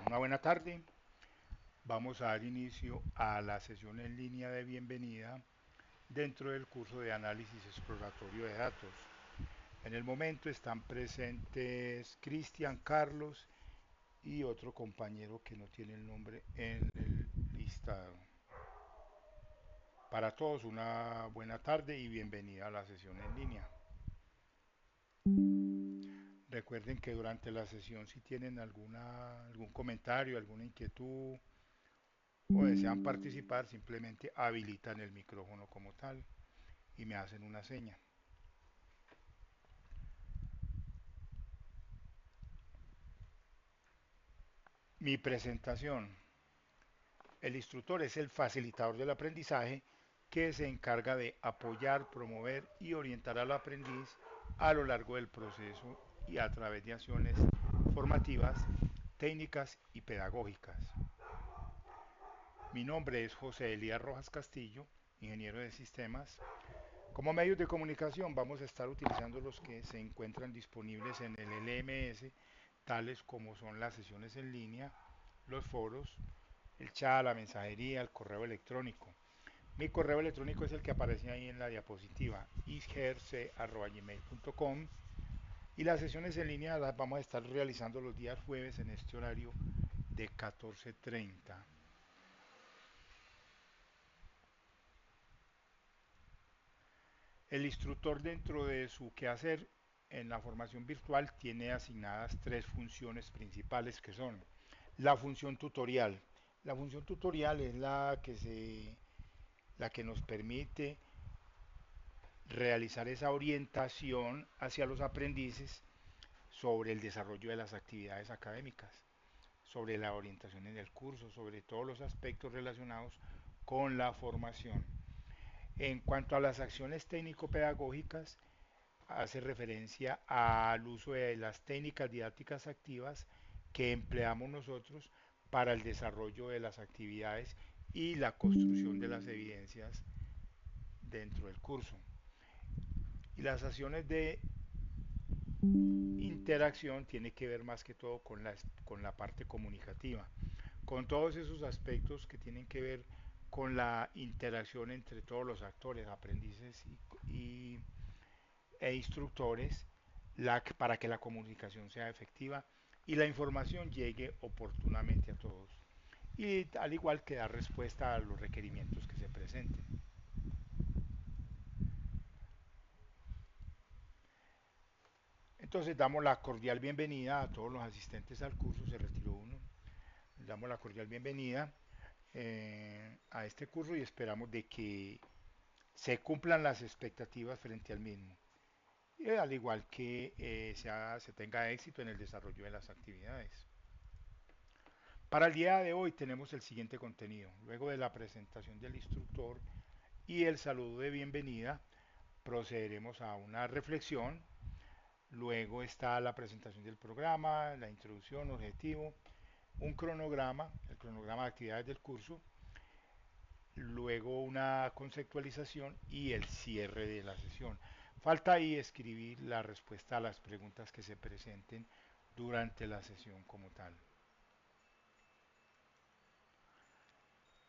Una buena tarde. Vamos a dar inicio a la sesión en línea de bienvenida dentro del curso de análisis exploratorio de datos. En el momento están presentes Cristian, Carlos y otro compañero que no tiene el nombre en el listado. Para todos una buena tarde y bienvenida a la sesión en línea. Recuerden que durante la sesión si tienen algún comentario, alguna inquietud o desean participar, simplemente habilitan el micrófono como tal y me hacen una seña. Mi presentación. El instructor es el facilitador del aprendizaje que se encarga de apoyar, promover y orientar al aprendiz a lo largo del proceso y a través de acciones formativas, técnicas y pedagógicas. Mi nombre es José Elías Rojas Castillo, ingeniero de sistemas. Como medios de comunicación vamos a estar utilizando los que se encuentran disponibles en el LMS, tales como son las sesiones en línea, los foros, el chat, la mensajería, el correo electrónico. Mi correo electrónico es el que aparece ahí en la diapositiva, isgerc.gmail.com, y las sesiones en línea las vamos a estar realizando los días jueves en este horario de 14:30. El instructor dentro de su quehacer en la formación virtual tiene asignadas tres funciones principales que son la función tutorial. La función tutorial es la que nos permite realizar esa orientación hacia los aprendices sobre el desarrollo de las actividades académicas, sobre la orientación en el curso, sobre todos los aspectos relacionados con la formación. En cuanto a las acciones técnico-pedagógicas, hace referencia al uso de las técnicas didácticas activas que empleamos nosotros para el desarrollo de las actividades y la construcción de las evidencias dentro del curso. Y las acciones de interacción tienen que ver más que todo con la parte comunicativa, con todos esos aspectos que tienen que ver con la interacción entre todos los actores, aprendices e instructores, para que la comunicación sea efectiva y la información llegue oportunamente a todos. Y al igual que dar respuesta a los requerimientos que se presenten. Entonces damos la cordial bienvenida a todos los asistentes al curso, se retiró uno, damos la cordial bienvenida a este curso y esperamos de que se cumplan las expectativas frente al mismo. Y al igual que se tenga éxito en el desarrollo de las actividades. Para el día de hoy tenemos el siguiente contenido. Luego de la presentación del instructor y el saludo de bienvenida, procederemos a una reflexión. Luego está la presentación del programa, la introducción, objetivo, un cronograma, el cronograma de actividades del curso, luego una conceptualización y el cierre de la sesión. Falta ahí escribir la respuesta a las preguntas que se presenten durante la sesión como tal.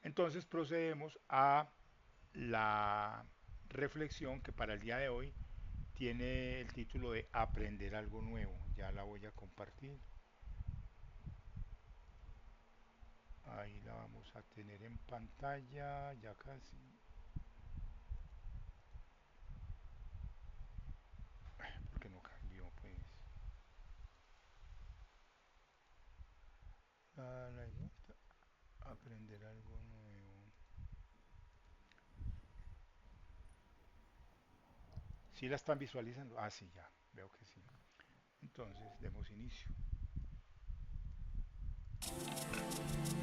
Entonces procedemos a la reflexión que para el día de hoy tiene el título de Aprender algo nuevo. Ya la voy a compartir. Ahí la vamos a tener en pantalla, ya casi. Porque no cambió, pues. Aprender algo nuevo. ¿Sí la están visualizando? Ah, sí, ya. Veo que sí. Entonces, demos inicio.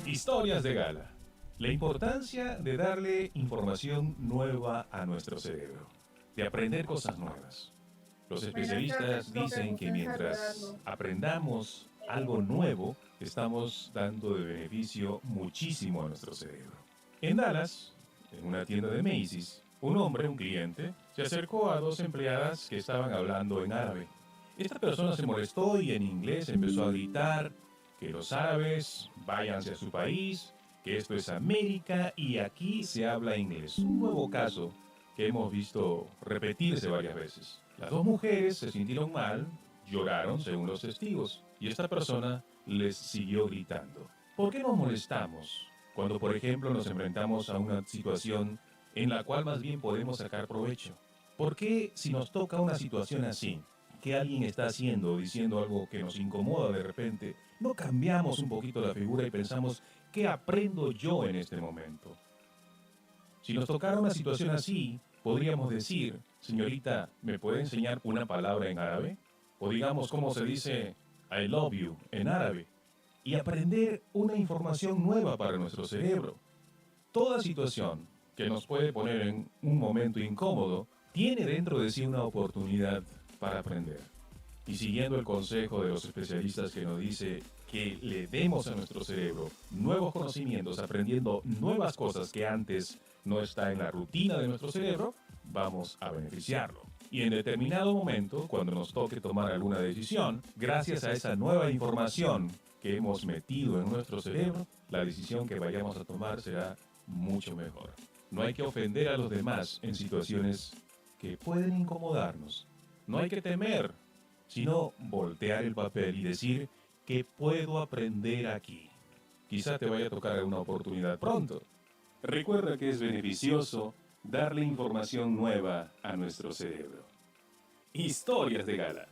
Historias de gala. La importancia de darle información nueva a nuestro cerebro, de aprender cosas nuevas. Los especialistas dicen que mientras aprendamos algo nuevo, estamos dando de beneficio muchísimo a nuestro cerebro. En Dallas, en una tienda de Macy's, un hombre, un cliente, se acercó a dos empleadas que estaban hablando en árabe. Esta persona se molestó y en inglés empezó a gritar que los árabes váyanse a su país, que esto es América y aquí se habla inglés. Un nuevo caso que hemos visto repetirse varias veces. Las dos mujeres se sintieron mal, lloraron según los testigos, y esta persona les siguió gritando. ¿Por qué nos molestamos cuando, por ejemplo, nos enfrentamos a una situación en la cual más bien podemos sacar provecho? ¿Por qué si nos toca una situación así, que alguien está haciendo o diciendo algo que nos incomoda de repente, no cambiamos un poquito la figura y pensamos, ¿qué aprendo yo en este momento? Si nos tocara una situación así, podríamos decir, señorita, ¿me puede enseñar una palabra en árabe? O digamos cómo se dice I love you en árabe. Y aprender una información nueva para nuestro cerebro. Toda situación que nos puede poner en un momento incómodo tiene dentro de sí una oportunidad para aprender. Y siguiendo el consejo de los especialistas que nos dice que le demos a nuestro cerebro nuevos conocimientos, aprendiendo nuevas cosas que antes no está en la rutina de nuestro cerebro, vamos a beneficiarlo. Y en determinado momento, cuando nos toque tomar alguna decisión, gracias a esa nueva información que hemos metido en nuestro cerebro, la decisión que vayamos a tomar será mucho mejor. No hay que ofender a los demás en situaciones que pueden incomodarnos. No hay que temer, sino voltear el papel y decir que puedo aprender aquí. Quizá te vaya a tocar una oportunidad pronto. Recuerda que es beneficioso darle información nueva a nuestro cerebro. Historias de gala.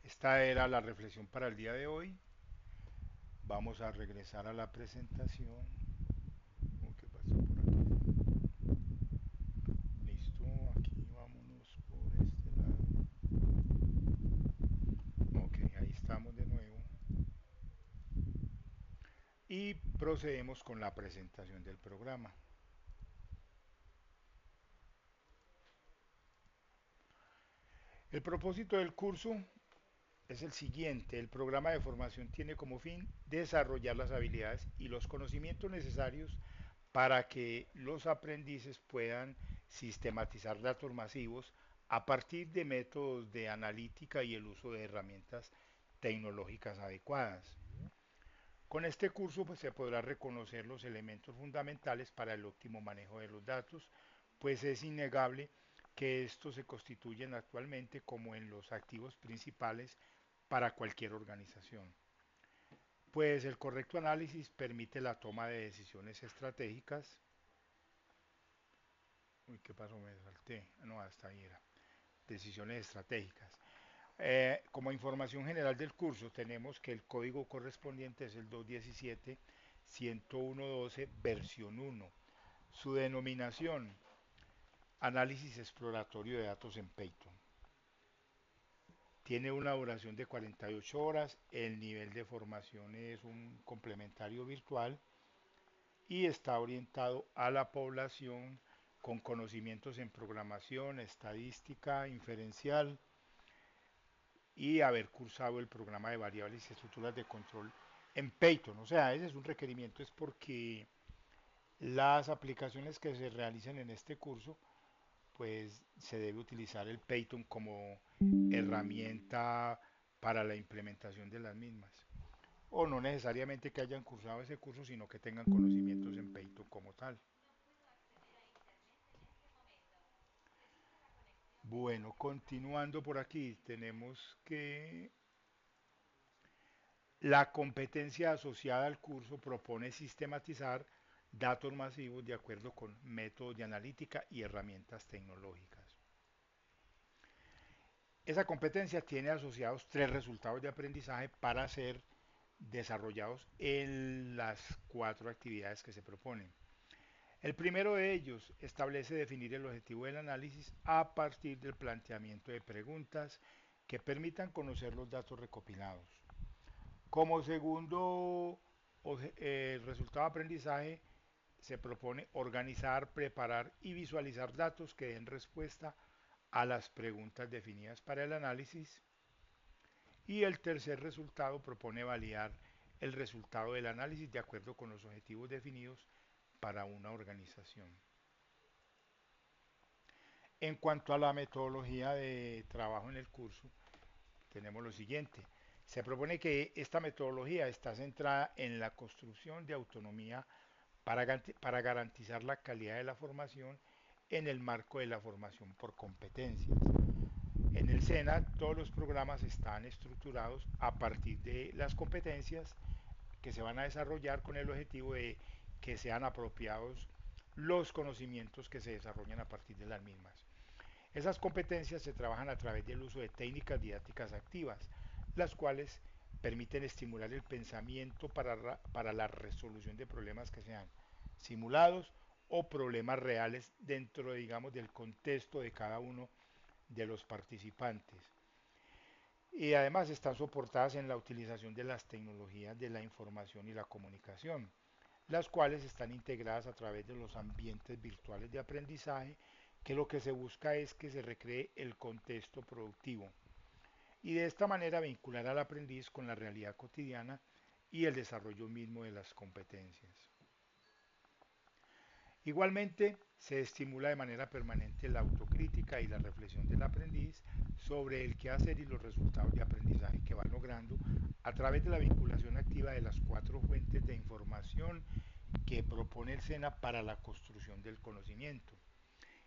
Esta era la reflexión para el día de hoy. Vamos a regresar a la presentación. ¿Qué pasó por acá? Listo, aquí vámonos por este lado. Ok, ahí estamos de nuevo. Y procedemos con la presentación del programa. El propósito del curso es el siguiente. El programa de formación tiene como fin desarrollar las habilidades y los conocimientos necesarios para que los aprendices puedan sistematizar datos masivos a partir de métodos de analítica y el uso de herramientas tecnológicas adecuadas. Con este curso pues, se podrá reconocer los elementos fundamentales para el óptimo manejo de los datos, pues es innegable que estos se constituyen actualmente como en los activos principales para cualquier organización. Pues el correcto análisis permite la toma de decisiones estratégicas. Uy, ¿qué pasó? Me salté. No, hasta ahí era. Decisiones estratégicas. Como información general del curso, tenemos que el código correspondiente es el 217.101.12 versión 1. Su denominación, análisis exploratorio de datos en Python. Tiene una duración de 48 horas, el nivel de formación es un complementario virtual y está orientado a la población con conocimientos en programación, estadística, inferencial y haber cursado el programa de variables y estructuras de control en Python. O sea, ese es un requerimiento, es porque las aplicaciones que se realicen en este curso, pues se debe utilizar el Python como herramienta para la implementación de las mismas. O no necesariamente que hayan cursado ese curso, sino que tengan conocimientos en Python como tal. Bueno, continuando por aquí, tenemos que la competencia asociada al curso propone sistematizar datos masivos de acuerdo con métodos de analítica y herramientas tecnológicas. Esa competencia tiene asociados tres resultados de aprendizaje para ser desarrollados en las cuatro actividades que se proponen. El primero de ellos establece definir el objetivo del análisis a partir del planteamiento de preguntas que permitan conocer los datos recopilados. Como segundo resultado de aprendizaje, se propone organizar, preparar y visualizar datos que den respuesta a las preguntas definidas para el análisis. Y el tercer resultado propone validar el resultado del análisis de acuerdo con los objetivos definidos para una organización. En cuanto a la metodología de trabajo en el curso, tenemos lo siguiente. Se propone que esta metodología está centrada en la construcción de autonomía para garantizar la calidad de la formación en el marco de la formación por competencias. En el SENA todos los programas están estructurados a partir de las competencias que se van a desarrollar con el objetivo de que sean apropiados los conocimientos que se desarrollan a partir de las mismas. Esas competencias se trabajan a través del uso de técnicas didácticas activas, las cuales permiten estimular el pensamiento para la resolución de problemas que sean simulados o problemas reales dentro, digamos, del contexto de cada uno de los participantes. Y además están soportadas en la utilización de las tecnologías de la información y la comunicación, las cuales están integradas a través de los ambientes virtuales de aprendizaje, que lo que se busca es que se recree el contexto productivo y de esta manera vincular al aprendiz con la realidad cotidiana y el desarrollo mismo de las competencias. Igualmente, se estimula de manera permanente la autocrítica y la reflexión del aprendiz sobre el quehacer y los resultados de aprendizaje que va logrando a través de la vinculación activa de las cuatro fuentes de información que propone el SENA para la construcción del conocimiento.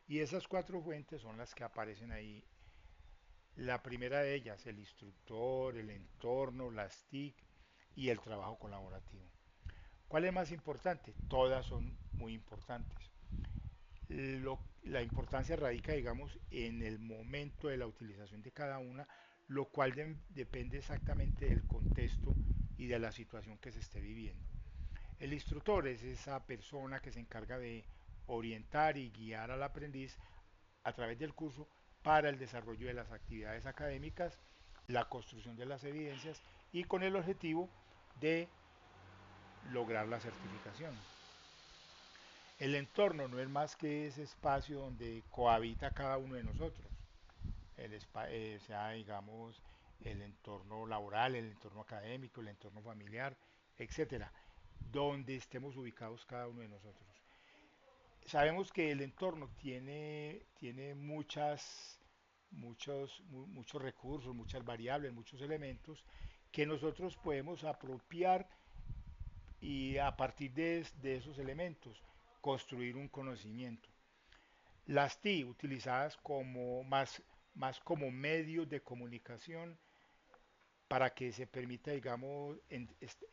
Y esas cuatro fuentes son las que aparecen ahí. La primera de ellas, el instructor, el entorno, las TIC y el trabajo colaborativo. ¿Cuál es más importante? Todas son muy importantes. La importancia radica, digamos, en el momento de la utilización de cada una, lo cual depende exactamente del contexto y de la situación que se esté viviendo. El instructor es esa persona que se encarga de orientar y guiar al aprendiz a través del curso para el desarrollo de las actividades académicas, la construcción de las evidencias y con el objetivo de lograr la certificación. El entorno no es más que ese espacio donde cohabita cada uno de nosotros, sea, digamos, el entorno laboral, el entorno académico, el entorno familiar, etcétera, donde estemos ubicados cada uno de nosotros. Sabemos que el entorno tiene muchos recursos, muchas variables, muchos elementos que nosotros podemos apropiar y a partir de esos elementos construir un conocimiento. Las TI utilizadas más como medios de comunicación para que se permita, digamos,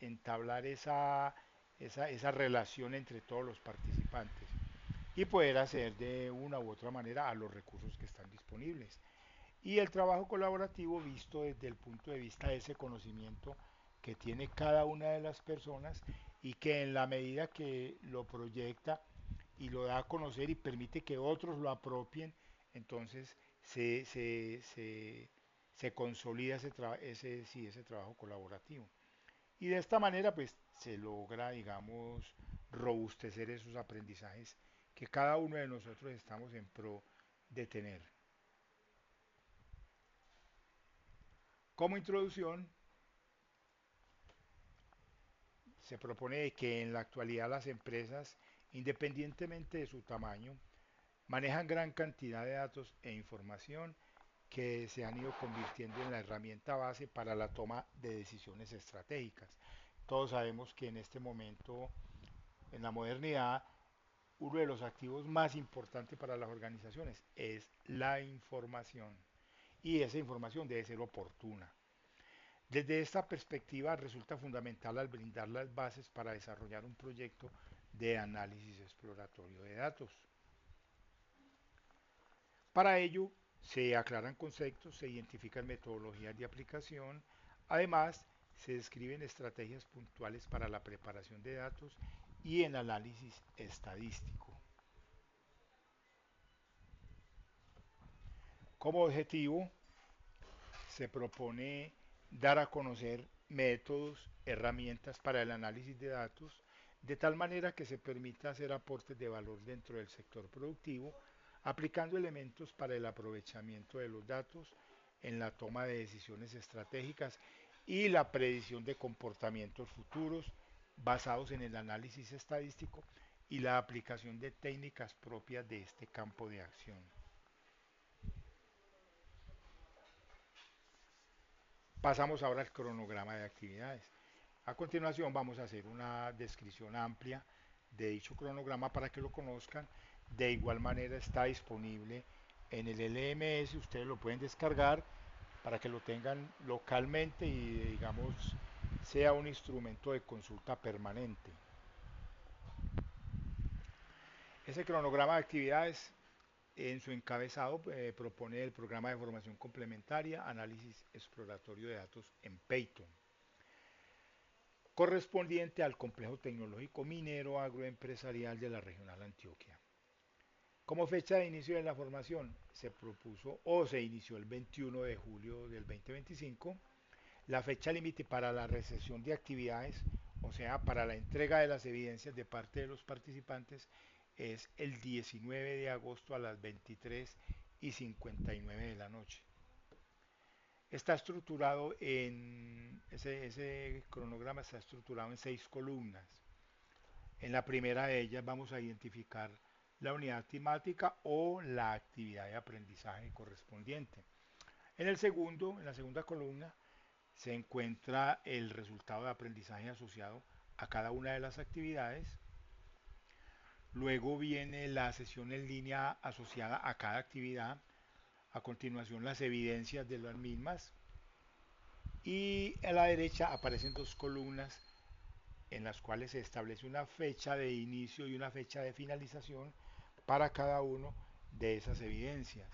entablar esa relación entre todos los participantes y poder hacer de una u otra manera a los recursos que están disponibles. Y el trabajo colaborativo visto desde el punto de vista de ese conocimiento que tiene cada una de las personas y que en la medida que lo proyecta y lo da a conocer y permite que otros lo apropien, entonces se consolida ese trabajo colaborativo. Y de esta manera pues se logra, digamos, robustecer esos aprendizajes que cada uno de nosotros estamos en pro de tener. Como introducción, se propone que en la actualidad las empresas, independientemente de su tamaño, manejan gran cantidad de datos e información que se han ido convirtiendo en la herramienta base para la toma de decisiones estratégicas. Todos sabemos que en este momento, en la modernidad, uno de los activos más importantes para las organizaciones es la información y esa información debe ser oportuna. Desde esta perspectiva resulta fundamental al brindar las bases para desarrollar un proyecto de análisis exploratorio de datos. Para ello se aclaran conceptos, se identifican metodologías de aplicación, además se describen estrategias puntuales para la preparación de datos y el análisis estadístico. Como objetivo se propone dar a conocer métodos, herramientas para el análisis de datos, de tal manera que se permita hacer aportes de valor dentro del sector productivo, aplicando elementos para el aprovechamiento de los datos en la toma de decisiones estratégicas y la predicción de comportamientos futuros basados en el análisis estadístico y la aplicación de técnicas propias de este campo de acción. Pasamos ahora al cronograma de actividades. A continuación vamos a hacer una descripción amplia de dicho cronograma para que lo conozcan. De igual manera está disponible en el LMS, ustedes lo pueden descargar para que lo tengan localmente y digamos sea un instrumento de consulta permanente. Ese cronograma de actividades en su encabezado propone el programa de formación complementaria, análisis exploratorio de datos en Python, correspondiente al complejo tecnológico minero agroempresarial de la regional Antioquia. Como fecha de inicio de la formación se propuso o se inició el 21 de julio del 2025. La fecha límite para la recepción de actividades, o sea, para la entrega de las evidencias de parte de los participantes, es el 19 de agosto a las 23:59 de la noche. Está estructurado ese cronograma está estructurado en 6 columnas. En la primera de ellas vamos a identificar la unidad temática o la actividad de aprendizaje correspondiente. En la segunda columna, se encuentra el resultado de aprendizaje asociado a cada una de las actividades. Luego viene la sesión en línea asociada a cada actividad. A continuación, las evidencias de las mismas. Y a la derecha aparecen 2 columnas en las cuales se establece una fecha de inicio y una fecha de finalización para cada uno de esas evidencias.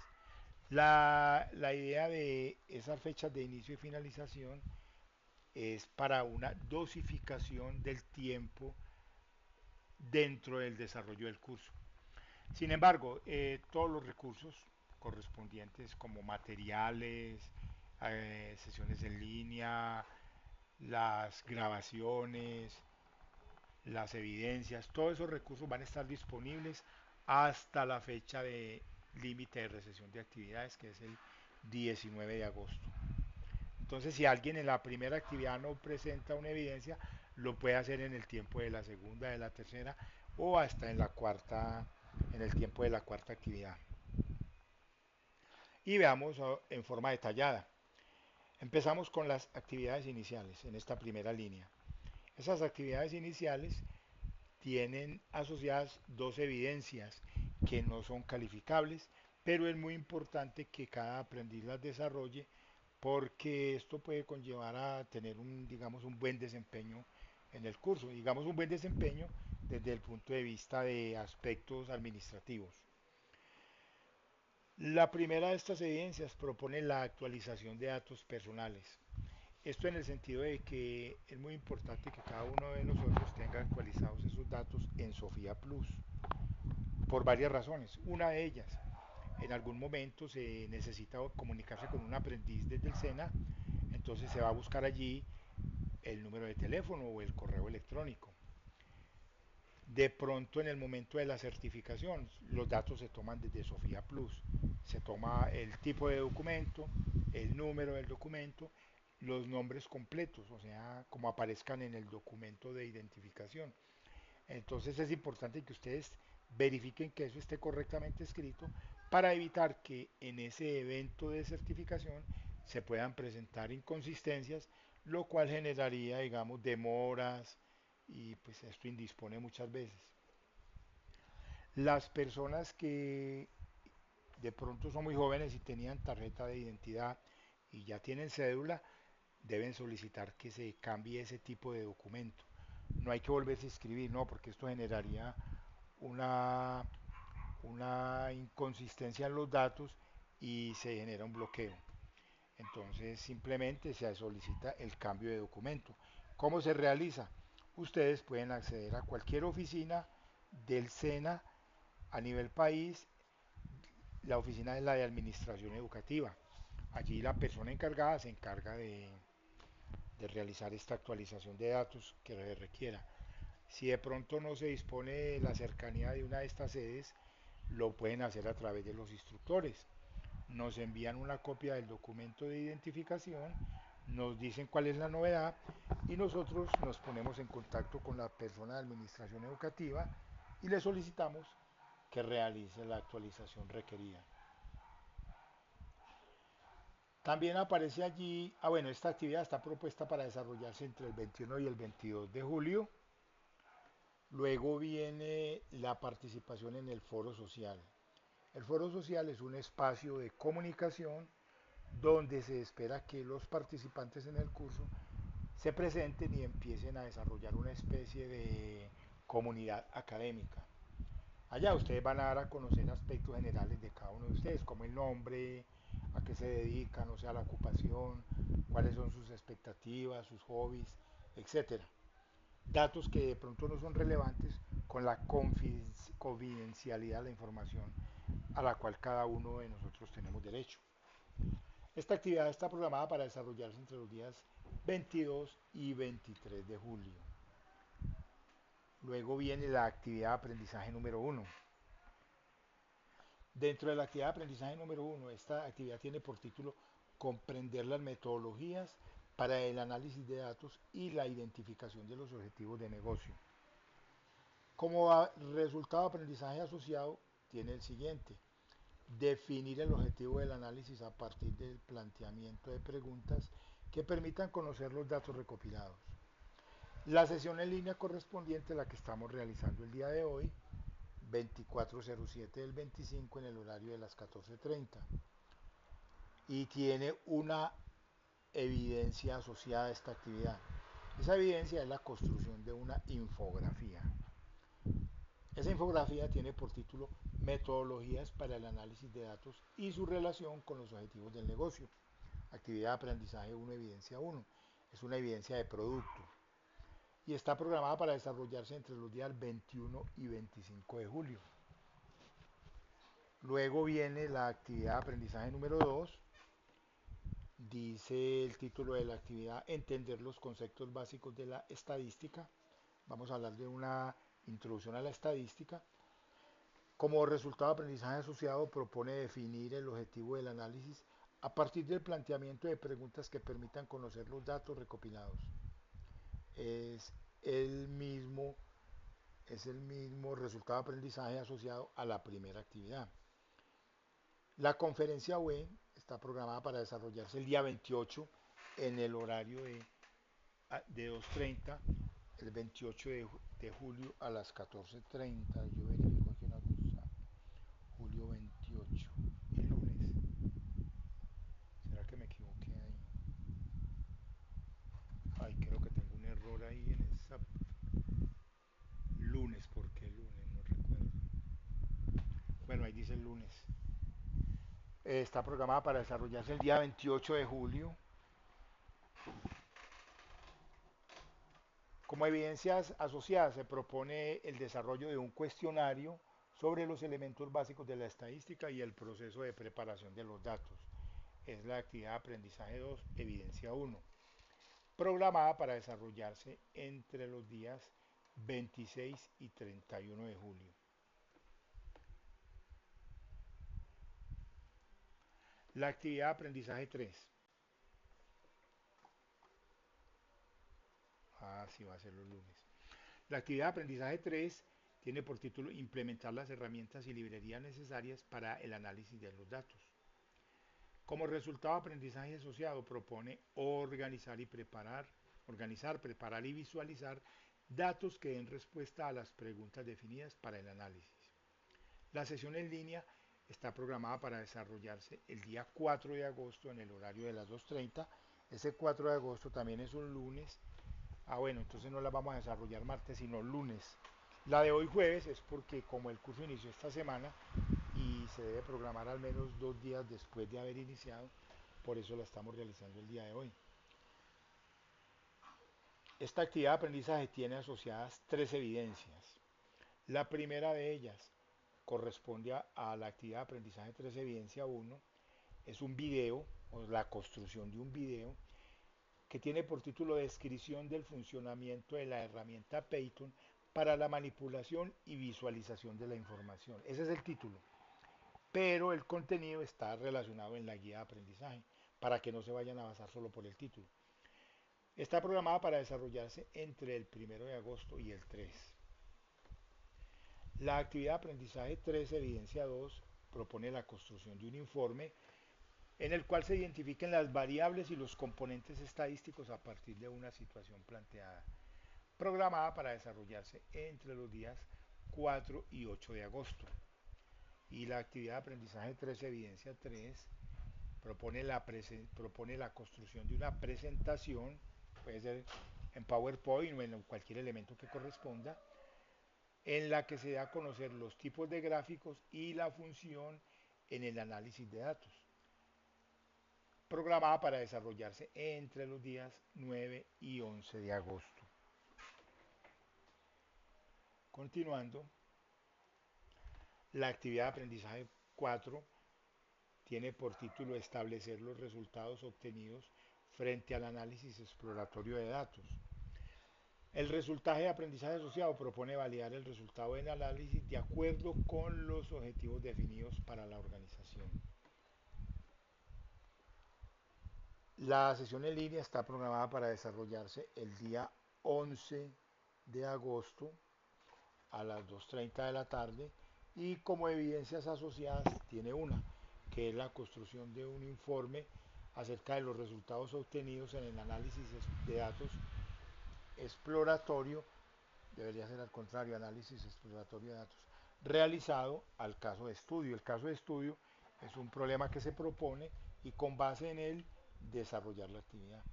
La idea de esas fechas de inicio y finalización es para una dosificación del tiempo dentro del desarrollo del curso. Sin embargo, todos los recursos correspondientes como materiales, sesiones en línea, las grabaciones, las evidencias, todos esos recursos van a estar disponibles hasta la fecha de límite de recepción de actividades, que es el 19 de agosto. Entonces, si alguien en la primera actividad no presenta una evidencia, lo puede hacer en el tiempo de la segunda, de la tercera o hasta en la cuarta, en el tiempo de la cuarta actividad. Y veamos en forma detallada. Empezamos con las actividades iniciales en esta primera línea. Esas actividades iniciales tienen asociadas 2 evidencias que no son calificables, pero es muy importante que cada aprendiz las desarrolle porque esto puede conllevar a tener digamos, un buen desempeño en el curso, digamos un buen desempeño desde el punto de vista de aspectos administrativos. La primera de estas evidencias propone la actualización de datos personales. Esto en el sentido de que es muy importante que cada uno de nosotros tenga actualizados esos datos en Sofía Plus, por varias razones. Una de ellas, en algún momento se necesita comunicarse con un aprendiz desde el SENA, entonces se va a buscar allí el número de teléfono o el correo electrónico. De pronto en el momento de la certificación, los datos se toman desde Sofía Plus. Se toma el tipo de documento, el número del documento, los nombres completos, o sea, como aparezcan en el documento de identificación. Entonces es importante que ustedes verifiquen que eso esté correctamente escrito para evitar que en ese evento de certificación se puedan presentar inconsistencias, lo cual generaría, digamos, demoras y pues esto indispone muchas veces. Las personas que de pronto son muy jóvenes y tenían tarjeta de identidad y ya tienen cédula, deben solicitar que se cambie ese tipo de documento. No hay que volverse a inscribir, no, porque esto generaría una, una inconsistencia en los datos y se genera un bloqueo. Entonces simplemente se solicita el cambio de documento. ¿Cómo se realiza? Ustedes pueden acceder a cualquier oficina del SENA a nivel país. La oficina es la de administración educativa. Allí la persona encargada se encarga de realizar esta actualización de datos que se requiera. Si de pronto no se dispone de la cercanía de una de estas sedes, lo pueden hacer a través de los instructores. Nos envían una copia del documento de identificación, nos dicen cuál es la novedad y nosotros nos ponemos en contacto con la persona de administración educativa y le solicitamos que realice la actualización requerida. También aparece allí, bueno, esta actividad está propuesta para desarrollarse entre el 21 y el 22 de julio. Luego viene la participación en el foro social. El foro social es un espacio de comunicación donde se espera que los participantes en el curso se presenten y empiecen a desarrollar una especie de comunidad académica. Allá ustedes van a dar a conocer aspectos generales de cada uno de ustedes, como el nombre, a qué se dedican, o sea, la ocupación, cuáles son sus expectativas, sus hobbies, etcétera. Datos que de pronto no son relevantes con la confidencialidad de la información a la cual cada uno de nosotros tenemos derecho. Esta actividad está programada para desarrollarse entre los días 22 y 23 de julio. Luego viene la actividad de aprendizaje número uno. Dentro de la actividad de aprendizaje número uno, esta actividad tiene por título Comprender las metodologías para el análisis de datos y la identificación de los objetivos de negocio. Como resultado de aprendizaje asociado, tiene el siguiente: definir el objetivo del análisis a partir del planteamiento de preguntas que permitan conocer los datos recopilados. La sesión en línea correspondiente a la que estamos realizando el día de hoy, 2407 del 25 en el horario de las 14:30, y tiene una evidencia asociada a esta actividad. Esa evidencia es la construcción de una infografía. Esa infografía tiene por título Metodologías para el análisis de datos y su relación con los objetivos del negocio. Actividad de aprendizaje 1, evidencia 1. Es una evidencia de producto y está programada para desarrollarse entre los días 21 y 25 de julio. Luego viene la actividad de aprendizaje número 2. Dice el título de la actividad: Entender los conceptos básicos de la estadística. Vamos a hablar de una introducción a la estadística. Como resultado de aprendizaje asociado, propone definir el objetivo del análisis a partir del planteamiento de preguntas que permitan conocer los datos recopilados. Es el mismo, es el mismo resultado de aprendizaje asociado a la primera actividad. La conferencia web está programada para desarrollarse el día 28 en el horario de 2:30, el 28 de julio a las 14:30. Yo verifico aquí una cosa. Julio 28, el lunes. ¿Será que me equivoqué ahí? Ay, creo que tengo un error ahí en esa. Lunes, ¿por qué lunes? No recuerdo. Bueno, ahí dice el lunes. Está programada para desarrollarse el día 28 de julio. Como evidencias asociadas se propone el desarrollo de un cuestionario sobre los elementos básicos de la estadística y el proceso de preparación de los datos. Es la actividad de aprendizaje 2, evidencia 1, programada para desarrollarse entre los días 26 y 31 de julio. La actividad de aprendizaje 3. Sí va a ser los lunes. La actividad de aprendizaje 3 tiene por título Implementar las herramientas y librerías necesarias para el análisis de los datos. Como resultado de aprendizaje asociado, propone organizar, preparar y visualizar datos que den respuesta a las preguntas definidas para el análisis. La sesión en línea está programada para desarrollarse el día 4 de agosto en el horario de las 2:30. Ese 4 de agosto también es un lunes. Bueno, entonces no la vamos a desarrollar martes, sino lunes. La de hoy jueves es porque como el curso inició esta semana y se debe programar al menos 2 días después de haber iniciado, por eso la estamos realizando el día de hoy. Esta actividad de aprendizaje tiene asociadas 3 evidencias. La primera de ellas corresponde a la actividad de aprendizaje 3, evidencia 1. Es un video, o la construcción de un video, que tiene por título Descripción del funcionamiento de la herramienta Python para la manipulación y visualización de la información. Ese es el título, pero el contenido está relacionado en la guía de aprendizaje, para que no se vayan a basar solo por el título. Está programada para desarrollarse entre el 1 de agosto y el 3. La actividad de aprendizaje 3, evidencia 2, propone la construcción de un informe en el cual se identifiquen las variables y los componentes estadísticos a partir de una situación planteada, programada para desarrollarse entre los días 4 y 8 de agosto. Y la actividad de aprendizaje 3, evidencia 3, propone la construcción de una presentación, puede ser en PowerPoint o en cualquier elemento que corresponda, en la que se da a conocer los tipos de gráficos y la función en el análisis de datos, programada para desarrollarse entre los días 9 y 11 de agosto. Continuando, la actividad de aprendizaje 4 tiene por título establecer los resultados obtenidos frente al análisis exploratorio de datos. El resultaje de aprendizaje asociado propone validar el resultado del análisis de acuerdo con los objetivos definidos para la organización. La sesión en línea está programada para desarrollarse el día 11 de agosto a las 2:30 de la tarde y como evidencias asociadas tiene una, que es la construcción de un informe acerca de los resultados obtenidos en el análisis de datos exploratorio, debería ser al contrario, análisis exploratorio de datos, realizado al caso de estudio. El caso de estudio es un problema que se propone y con base en él desarrollar la actividad.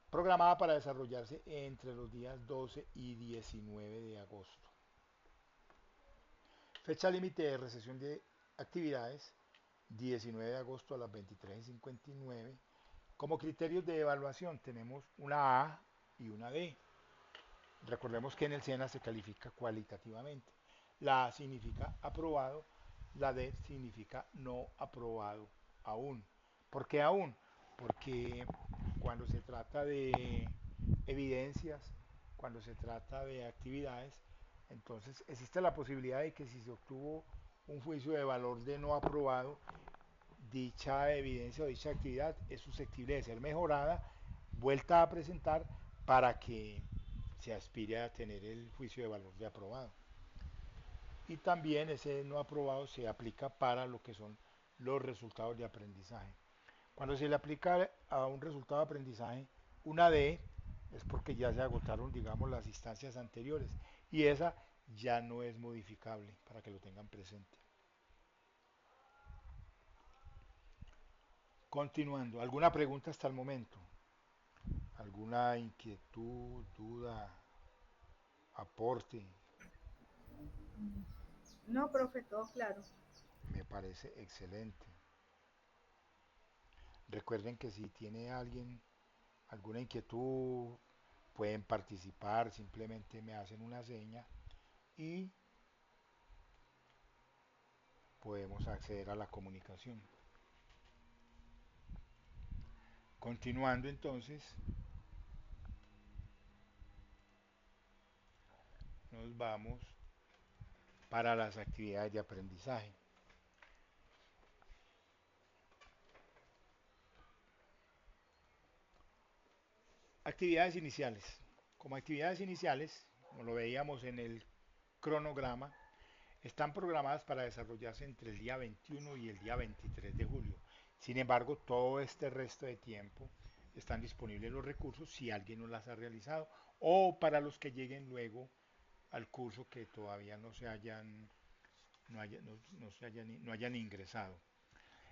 Programada para desarrollarse entre los días 12 y 19 de agosto. Fecha límite de recesión de actividades, 19 de agosto a las 23:59. Como criterios de evaluación tenemos una A y una D. Recordemos que en el SENA se califica cualitativamente. La A significa aprobado, la D significa no aprobado aún. ¿Por qué aún? Porque cuando se trata de evidencias, cuando se trata de actividades, entonces existe la posibilidad de que si se obtuvo un juicio de valor de no aprobado, dicha evidencia o dicha actividad es susceptible de ser mejorada, vuelta a presentar para que se aspire a tener el juicio de valor de aprobado. Y también ese no aprobado se aplica para lo que son los resultados de aprendizaje. Cuando se le aplica a un resultado de aprendizaje una D, es porque ya se agotaron, digamos, las instancias anteriores y esa ya no es modificable, para que lo tengan presente. Continuando, ¿alguna pregunta hasta el momento? ¿Alguna inquietud, duda, aporte? No, profe, todo claro. Me parece excelente. Recuerden que si tiene alguien alguna inquietud, pueden participar, simplemente me hacen una seña y podemos acceder a la comunicación. Continuando entonces, nos vamos para las actividades de aprendizaje. Actividades iniciales. Como actividades iniciales, como lo veíamos en el cronograma, están programadas para desarrollarse entre el día 21 y el día 23 de julio. Sin embargo, todo este resto de tiempo están disponibles los recursos si alguien no las ha realizado o para los que lleguen luego al curso que todavía no hayan ingresado.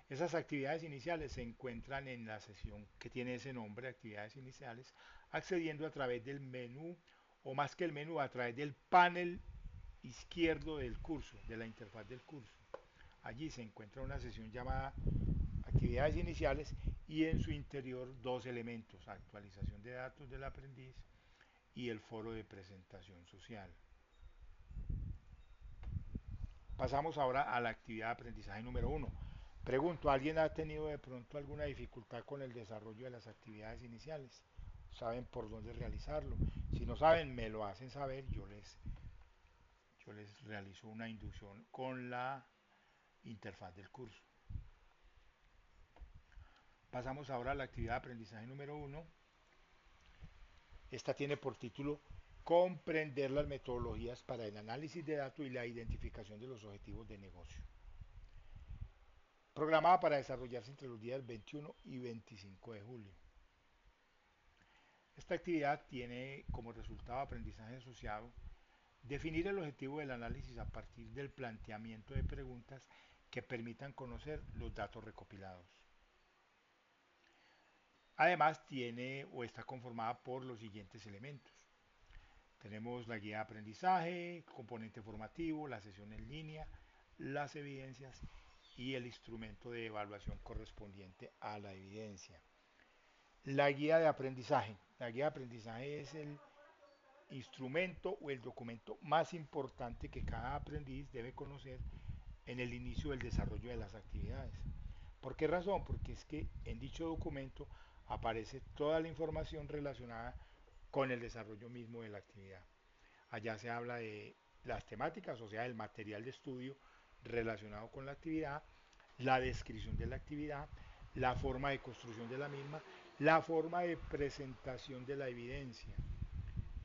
Esas actividades iniciales se encuentran en la sesión que tiene ese nombre, actividades iniciales, accediendo a través del menú o más que el menú, a través del panel izquierdo del curso, de la interfaz del curso. Allí se encuentra una sesión llamada actividades iniciales y en su interior dos elementos, actualización de datos del aprendiz y el foro de presentación social. Pasamos ahora a la actividad de aprendizaje número 1. Pregunto, ¿alguien ha tenido de pronto alguna dificultad con el desarrollo de las actividades iniciales? ¿Saben por dónde realizarlo? Si no saben, me lo hacen saber, yo les realizo una inducción con la interfaz del curso. Pasamos ahora a la actividad de aprendizaje número 1. Esta tiene por título comprender las metodologías para el análisis de datos y la identificación de los objetivos de negocio. programada para desarrollarse entre los días 21 y 25 de julio. Esta actividad tiene como resultado aprendizaje asociado definir el objetivo del análisis a partir del planteamiento de preguntas que permitan conocer los datos recopilados. Además, tiene o está conformada por los siguientes elementos. Tenemos la guía de aprendizaje, componente formativo, la sesión en línea, las evidencias y el instrumento de evaluación correspondiente a la evidencia. La guía de aprendizaje. La guía de aprendizaje es el instrumento o el documento más importante que cada aprendiz debe conocer en el inicio del desarrollo de las actividades. ¿Por qué razón? Porque es que en dicho documento aparece toda la información relacionada con el desarrollo mismo de la actividad. Allá se habla de las temáticas, o sea, el material de estudio relacionado con la actividad, la descripción de la actividad, la forma de construcción de la misma, la forma de presentación de la evidencia.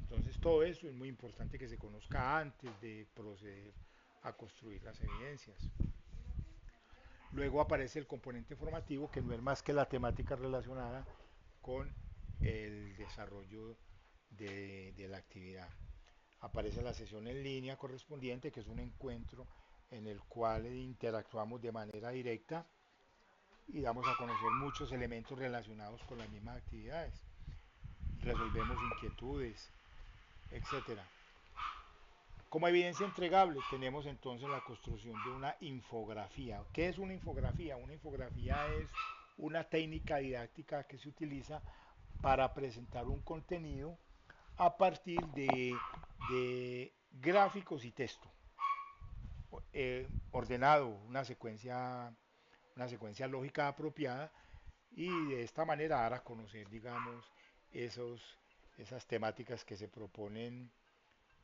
Entonces todo eso es muy importante que se conozca antes de proceder a construir las evidencias. Luego aparece el componente formativo, que no es más que la temática relacionada con el desarrollo de la actividad. Aparece la sesión en línea correspondiente, que es un encuentro en el cual interactuamos de manera directa y damos a conocer muchos elementos relacionados con las mismas actividades. Resolvemos inquietudes, etcétera. Como evidencia entregable tenemos entonces la construcción de una infografía. ¿Qué es una infografía? Una infografía es una técnica didáctica que se utiliza para presentar un contenido a partir de gráficos y texto, ordenado, una secuencia lógica apropiada y de esta manera dar a conocer, digamos, esos, esas temáticas que se proponen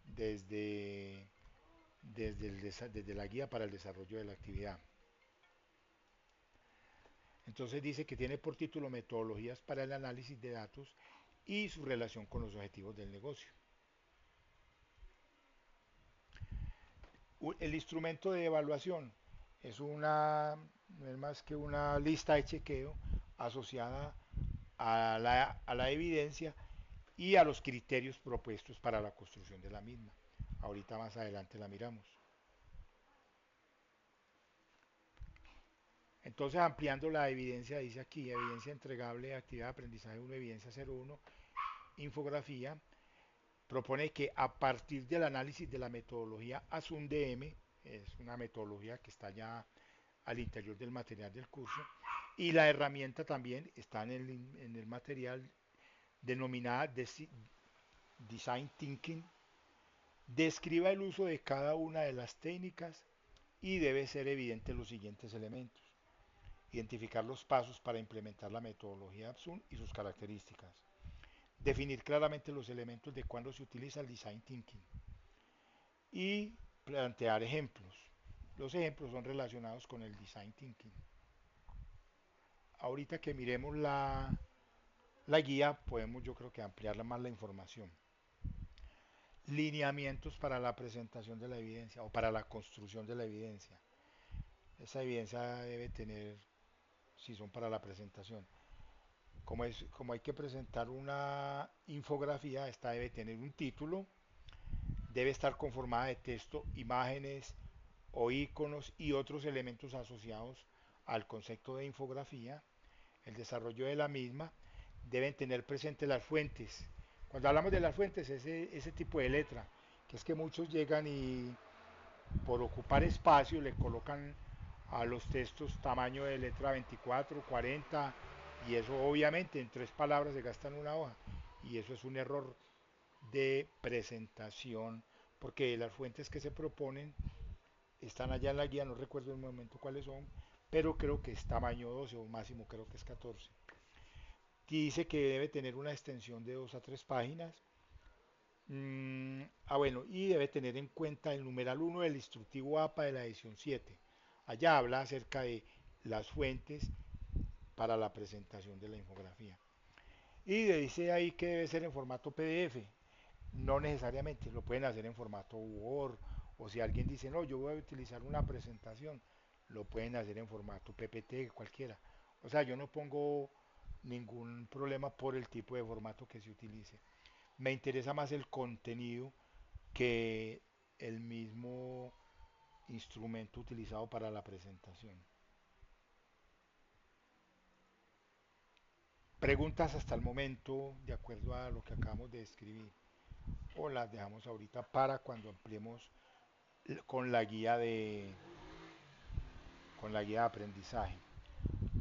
desde, desde la guía para el desarrollo de la actividad. Entonces dice que tiene por título Metodologías para el análisis de datos y su relación con los objetivos del negocio. El instrumento de evaluación es no es más que una lista de chequeo asociada a la evidencia y a los criterios propuestos para la construcción de la misma. Ahorita más adelante la miramos. Entonces, ampliando la evidencia, dice aquí, evidencia entregable, actividad de aprendizaje 1, evidencia 01, infografía, propone que a partir del análisis de la metodología ASUN-DM, es una metodología que está ya al interior del material del curso, y la herramienta también está en el material denominada Design Thinking, describa el uso de cada una de las técnicas y debe ser evidente los siguientes elementos. Identificar los pasos para implementar la metodología ABSUN y sus características. Definir claramente los elementos de cuándo se utiliza el Design Thinking. Y plantear ejemplos. Los ejemplos son relacionados con el Design Thinking. Ahorita que miremos la guía, podemos yo creo que ampliar más la información. Lineamientos para la presentación de la evidencia o para la construcción de la evidencia. Esa evidencia debe tener, si son para la presentación, como hay que presentar una infografía, esta debe tener un título, debe estar conformada de texto, imágenes o iconos y otros elementos asociados al concepto de infografía. El desarrollo de la misma deben tener presente las fuentes. Cuando hablamos de las fuentes, ese tipo de letra, que es que muchos llegan y por ocupar espacio le colocan a los textos tamaño de letra 24, 40 y eso obviamente en 3 palabras se gastan una hoja y eso es un error de presentación porque las fuentes que se proponen están allá en la guía, no recuerdo en el momento cuáles son, pero creo que es tamaño 12 o máximo creo que es 14. Dice que debe tener una extensión de 2 a 3 páginas. Bueno, y debe tener en cuenta el numeral 1 del instructivo APA de la edición 7. Allá habla acerca de las fuentes para la presentación de la infografía. Y dice ahí que debe ser en formato PDF. No necesariamente, lo pueden hacer en formato Word. O si alguien dice, no, yo voy a utilizar una presentación, lo pueden hacer en formato PPT, cualquiera. O sea, yo no pongo ningún problema por el tipo de formato que se utilice. Me interesa más el contenido que el mismo instrumento utilizado para la presentación. Preguntas hasta el momento, de acuerdo a lo que acabamos de escribir, o las dejamos ahorita para cuando ampliemos con la guía de aprendizaje.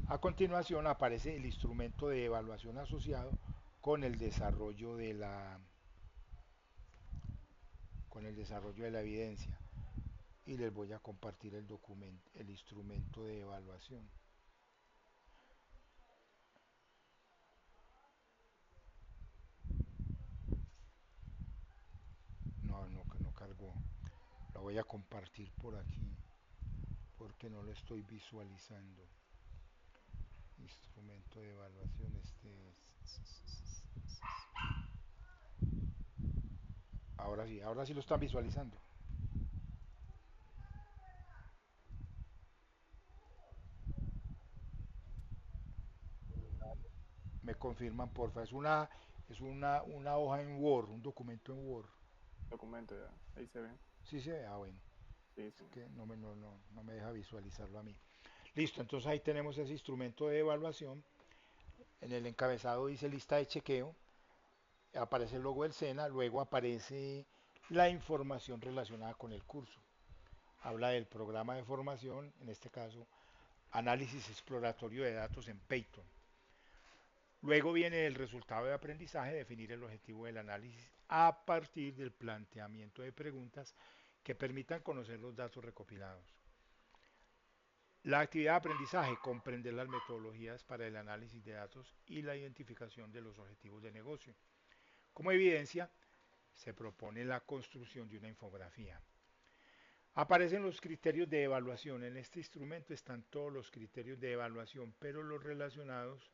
A continuación aparece el instrumento de evaluación asociado con el desarrollo de la evidencia y les voy a compartir el instrumento de evaluación. No cargó. Lo voy a compartir por aquí porque no lo estoy visualizando. Instrumento de evaluación, ahora sí lo están visualizando. Me confirman, porfa. Es una hoja en Word, un documento en Word. Documento ya, ahí se ve. Sí se ve, bueno. Sí, Es sí. que no me deja visualizarlo a mí. Listo, entonces ahí tenemos ese instrumento de evaluación. En el encabezado dice lista de chequeo, aparece el logo del SENA, luego aparece la información relacionada con el curso. Habla del programa de formación, en este caso, análisis exploratorio de datos en Python. Luego viene el resultado de aprendizaje, definir el objetivo del análisis a partir del planteamiento de preguntas que permitan conocer los datos recopilados. La actividad de aprendizaje comprende las metodologías para el análisis de datos y la identificación de los objetivos de negocio. Como evidencia, se propone la construcción de una infografía. Aparecen los criterios de evaluación. En este instrumento están todos los criterios de evaluación, pero los relacionados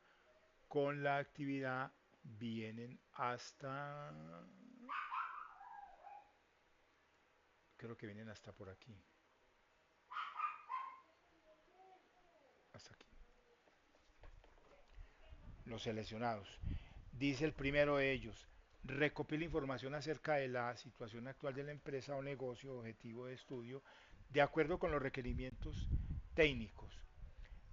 con la actividad vienen hasta, creo que vienen hasta por aquí, hasta aquí, los seleccionados. Dice el primero de ellos, recopila información acerca de la situación actual de la empresa o negocio objetivo de estudio de acuerdo con los requerimientos técnicos.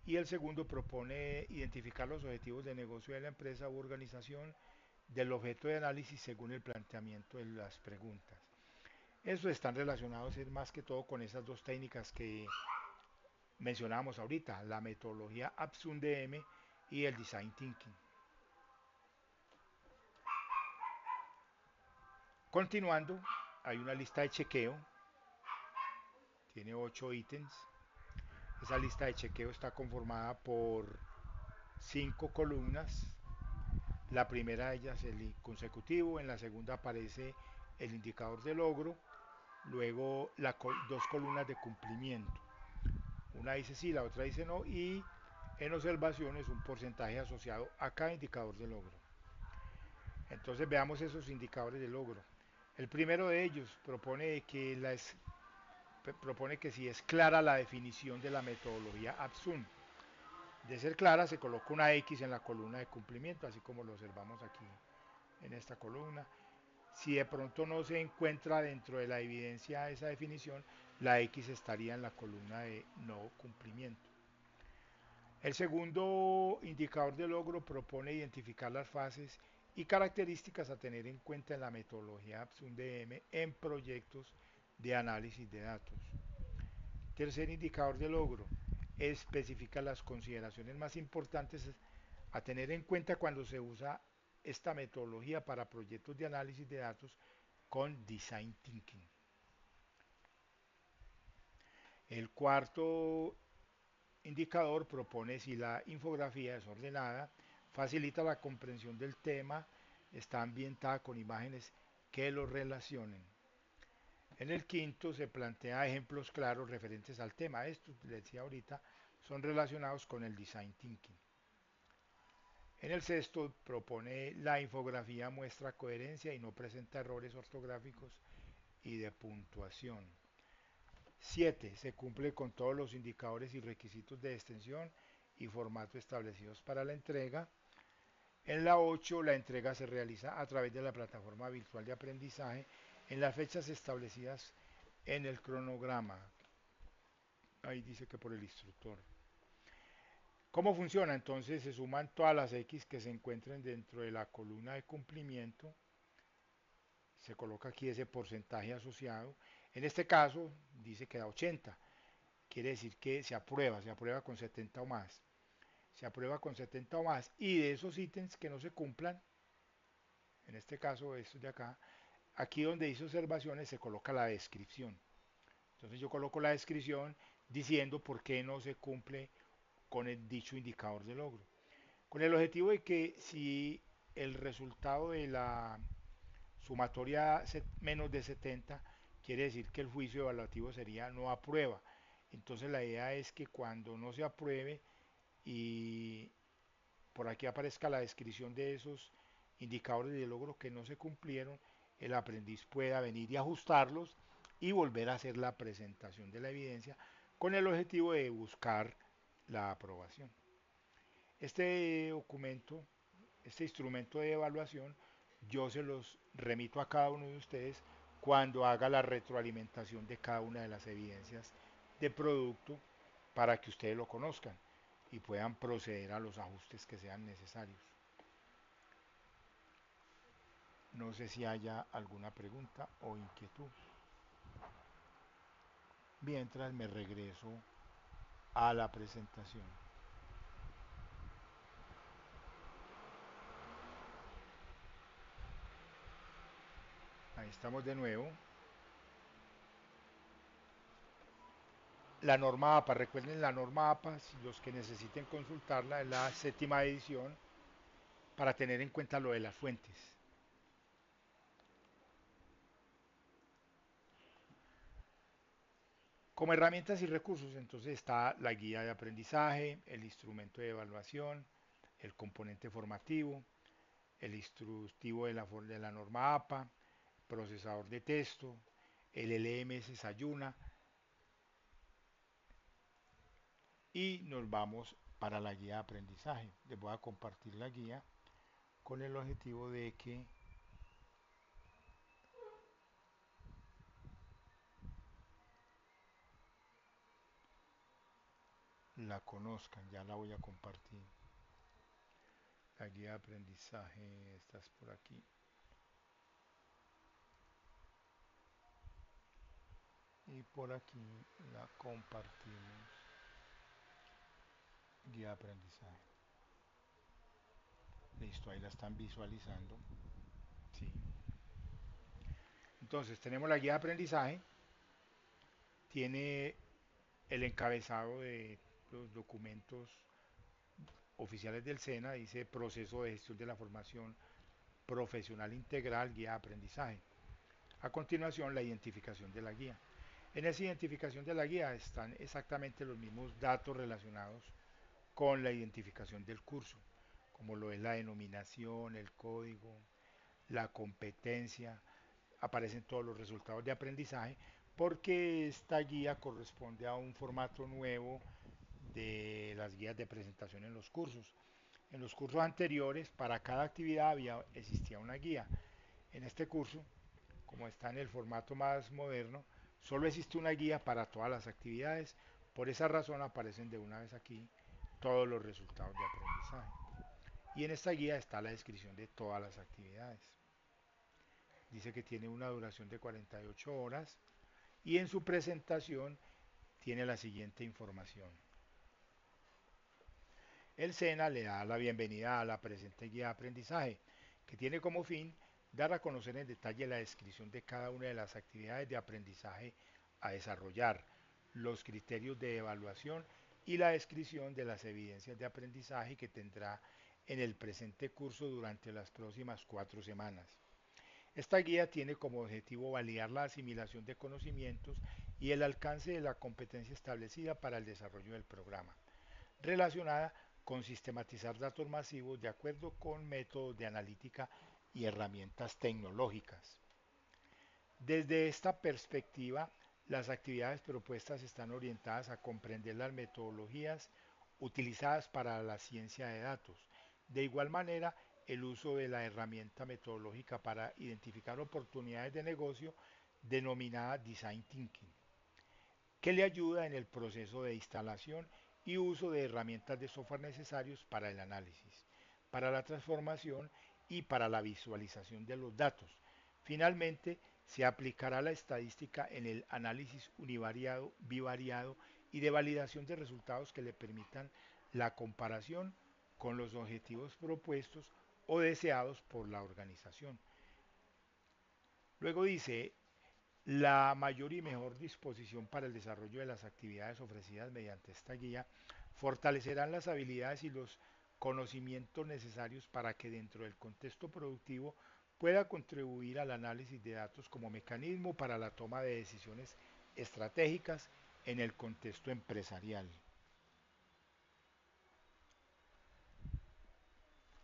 Y el segundo propone identificar los objetivos de negocio de la empresa u organización del objeto de análisis según el planteamiento de las preguntas. Estos están relacionados más que todo con esas dos técnicas que mencionábamos ahorita, la metodología ABSUM-DM y el Design Thinking. Continuando, hay una lista de chequeo, tiene 8 ítems. Esa lista de chequeo está conformada por 5 columnas. La primera de ellas es el consecutivo, en la segunda aparece el indicador de logro, luego dos columnas de cumplimiento. Una dice sí, la otra dice no, y en observaciones un porcentaje asociado a cada indicador de logro. Entonces veamos esos indicadores de logro. El primero de ellos propone que si es clara la definición de la metodología ABSUM. De ser clara, se coloca una X en la columna de cumplimiento, así como lo observamos aquí en esta columna. Si de pronto no se encuentra dentro de la evidencia esa definición, la X estaría en la columna de no cumplimiento. El segundo indicador de logro propone identificar las fases y características a tener en cuenta en la metodología ABSUM-DM en proyectos de análisis de datos. Tercer indicador de logro, especifica las consideraciones más importantes a tener en cuenta cuando se usa esta metodología para proyectos de análisis de datos con Design Thinking. El cuarto indicador propone si la infografía es ordenada, facilita la comprensión del tema, está ambientada con imágenes que lo relacionen. En el quinto se plantea ejemplos claros referentes al tema. Estos, les decía ahorita, son relacionados con el Design Thinking. En el sexto propone la infografía muestra coherencia y no presenta errores ortográficos y de puntuación. 7. Se cumple con todos los indicadores y requisitos de extensión y formato establecidos para la entrega. En la 8, la entrega se realiza a través de la plataforma virtual de aprendizaje en las fechas establecidas en el cronograma. Ahí dice que por el instructor. ¿Cómo funciona? Entonces se suman todas las X que se encuentren dentro de la columna de cumplimiento. Se coloca aquí ese porcentaje asociado. En este caso dice que da 80. Quiere decir que se aprueba con 70 o más. Se aprueba con 70 o más. Y de esos ítems que no se cumplan, en este caso estos de acá, aquí donde dice observaciones se coloca la descripción. Entonces yo coloco la descripción diciendo por qué no se cumple con el dicho indicador de logro. Con el objetivo de que si el resultado de la sumatoria menos de 70 quiere decir que el juicio evaluativo sería no aprueba. Entonces la idea es que cuando no se apruebe y por aquí aparezca la descripción de esos indicadores de logro que no se cumplieron, el aprendiz pueda venir y ajustarlos y volver a hacer la presentación de la evidencia con el objetivo de buscar la aprobación. Este documento, este instrumento de evaluación, yo se los remito a cada uno de ustedes cuando haga la retroalimentación de cada una de las evidencias de producto para que ustedes lo conozcan y puedan proceder a los ajustes que sean necesarios. No sé si haya alguna pregunta o inquietud. Mientras me regreso a la presentación. Ahí estamos de nuevo. La norma APA, recuerden la norma APA, si los que necesiten consultarla, es la 7ª edición para tener en cuenta lo de las fuentes. Como herramientas y recursos, entonces está la guía de aprendizaje, el instrumento de evaluación, el componente formativo, el instructivo de la norma APA, procesador de texto, el LMS Sayuna, y nos vamos para la guía de aprendizaje. Les voy a compartir la guía con el objetivo de que la conozcan. Ya la voy a compartir. La guía de aprendizaje, estás por aquí. Y por aquí la compartimos. Guía de aprendizaje. Listo, ahí la están visualizando. Sí. Entonces tenemos la guía de aprendizaje. Tiene el encabezado de los documentos oficiales del SENA. Dice proceso de gestión de la formación profesional integral, guía de aprendizaje. A continuación, la identificación de la guía. En esa identificación de la guía están exactamente los mismos datos relacionados con la identificación del curso, como lo es la denominación, el código, la competencia, aparecen todos los resultados de aprendizaje, porque esta guía corresponde a un formato nuevo de las guías de presentación en los cursos. En los cursos anteriores, para cada actividad existía una guía. En este curso, como está en el formato más moderno, solo existe una guía para todas las actividades. Por esa razón aparecen de una vez aquí todos los resultados de aprendizaje. Y en esta guía está la descripción de todas las actividades. Dice que tiene una duración de 48 horas y en su presentación tiene la siguiente información. El SENA le da la bienvenida a la presente guía de aprendizaje, que tiene como fin dar a conocer en detalle la descripción de cada una de las actividades de aprendizaje a desarrollar, los criterios de evaluación y la descripción de las evidencias de aprendizaje que tendrá en el presente curso durante las próximas 4 semanas. Esta guía tiene como objetivo validar la asimilación de conocimientos y el alcance de la competencia establecida para el desarrollo del programa, relacionada con sistematizar datos masivos de acuerdo con métodos de analítica y herramientas tecnológicas. Desde esta perspectiva, Las actividades propuestas están orientadas a comprender las metodologías utilizadas para la ciencia de datos. De igual manera, el uso de la herramienta metodológica para identificar oportunidades de negocio denominada Design Thinking, que le ayuda en el proceso de instalación y uso de herramientas de software necesarios para el análisis, para la transformación y para la visualización de los datos. Finalmente, se aplicará la estadística en el análisis univariado, bivariado y de validación de resultados que le permitan la comparación con los objetivos propuestos o deseados por la organización. Luego dice, la mayor y mejor disposición para el desarrollo de las actividades ofrecidas mediante esta guía fortalecerán las habilidades y los conocimientos necesarios para que dentro del contexto productivo pueda contribuir al análisis de datos como mecanismo para la toma de decisiones estratégicas en el contexto empresarial.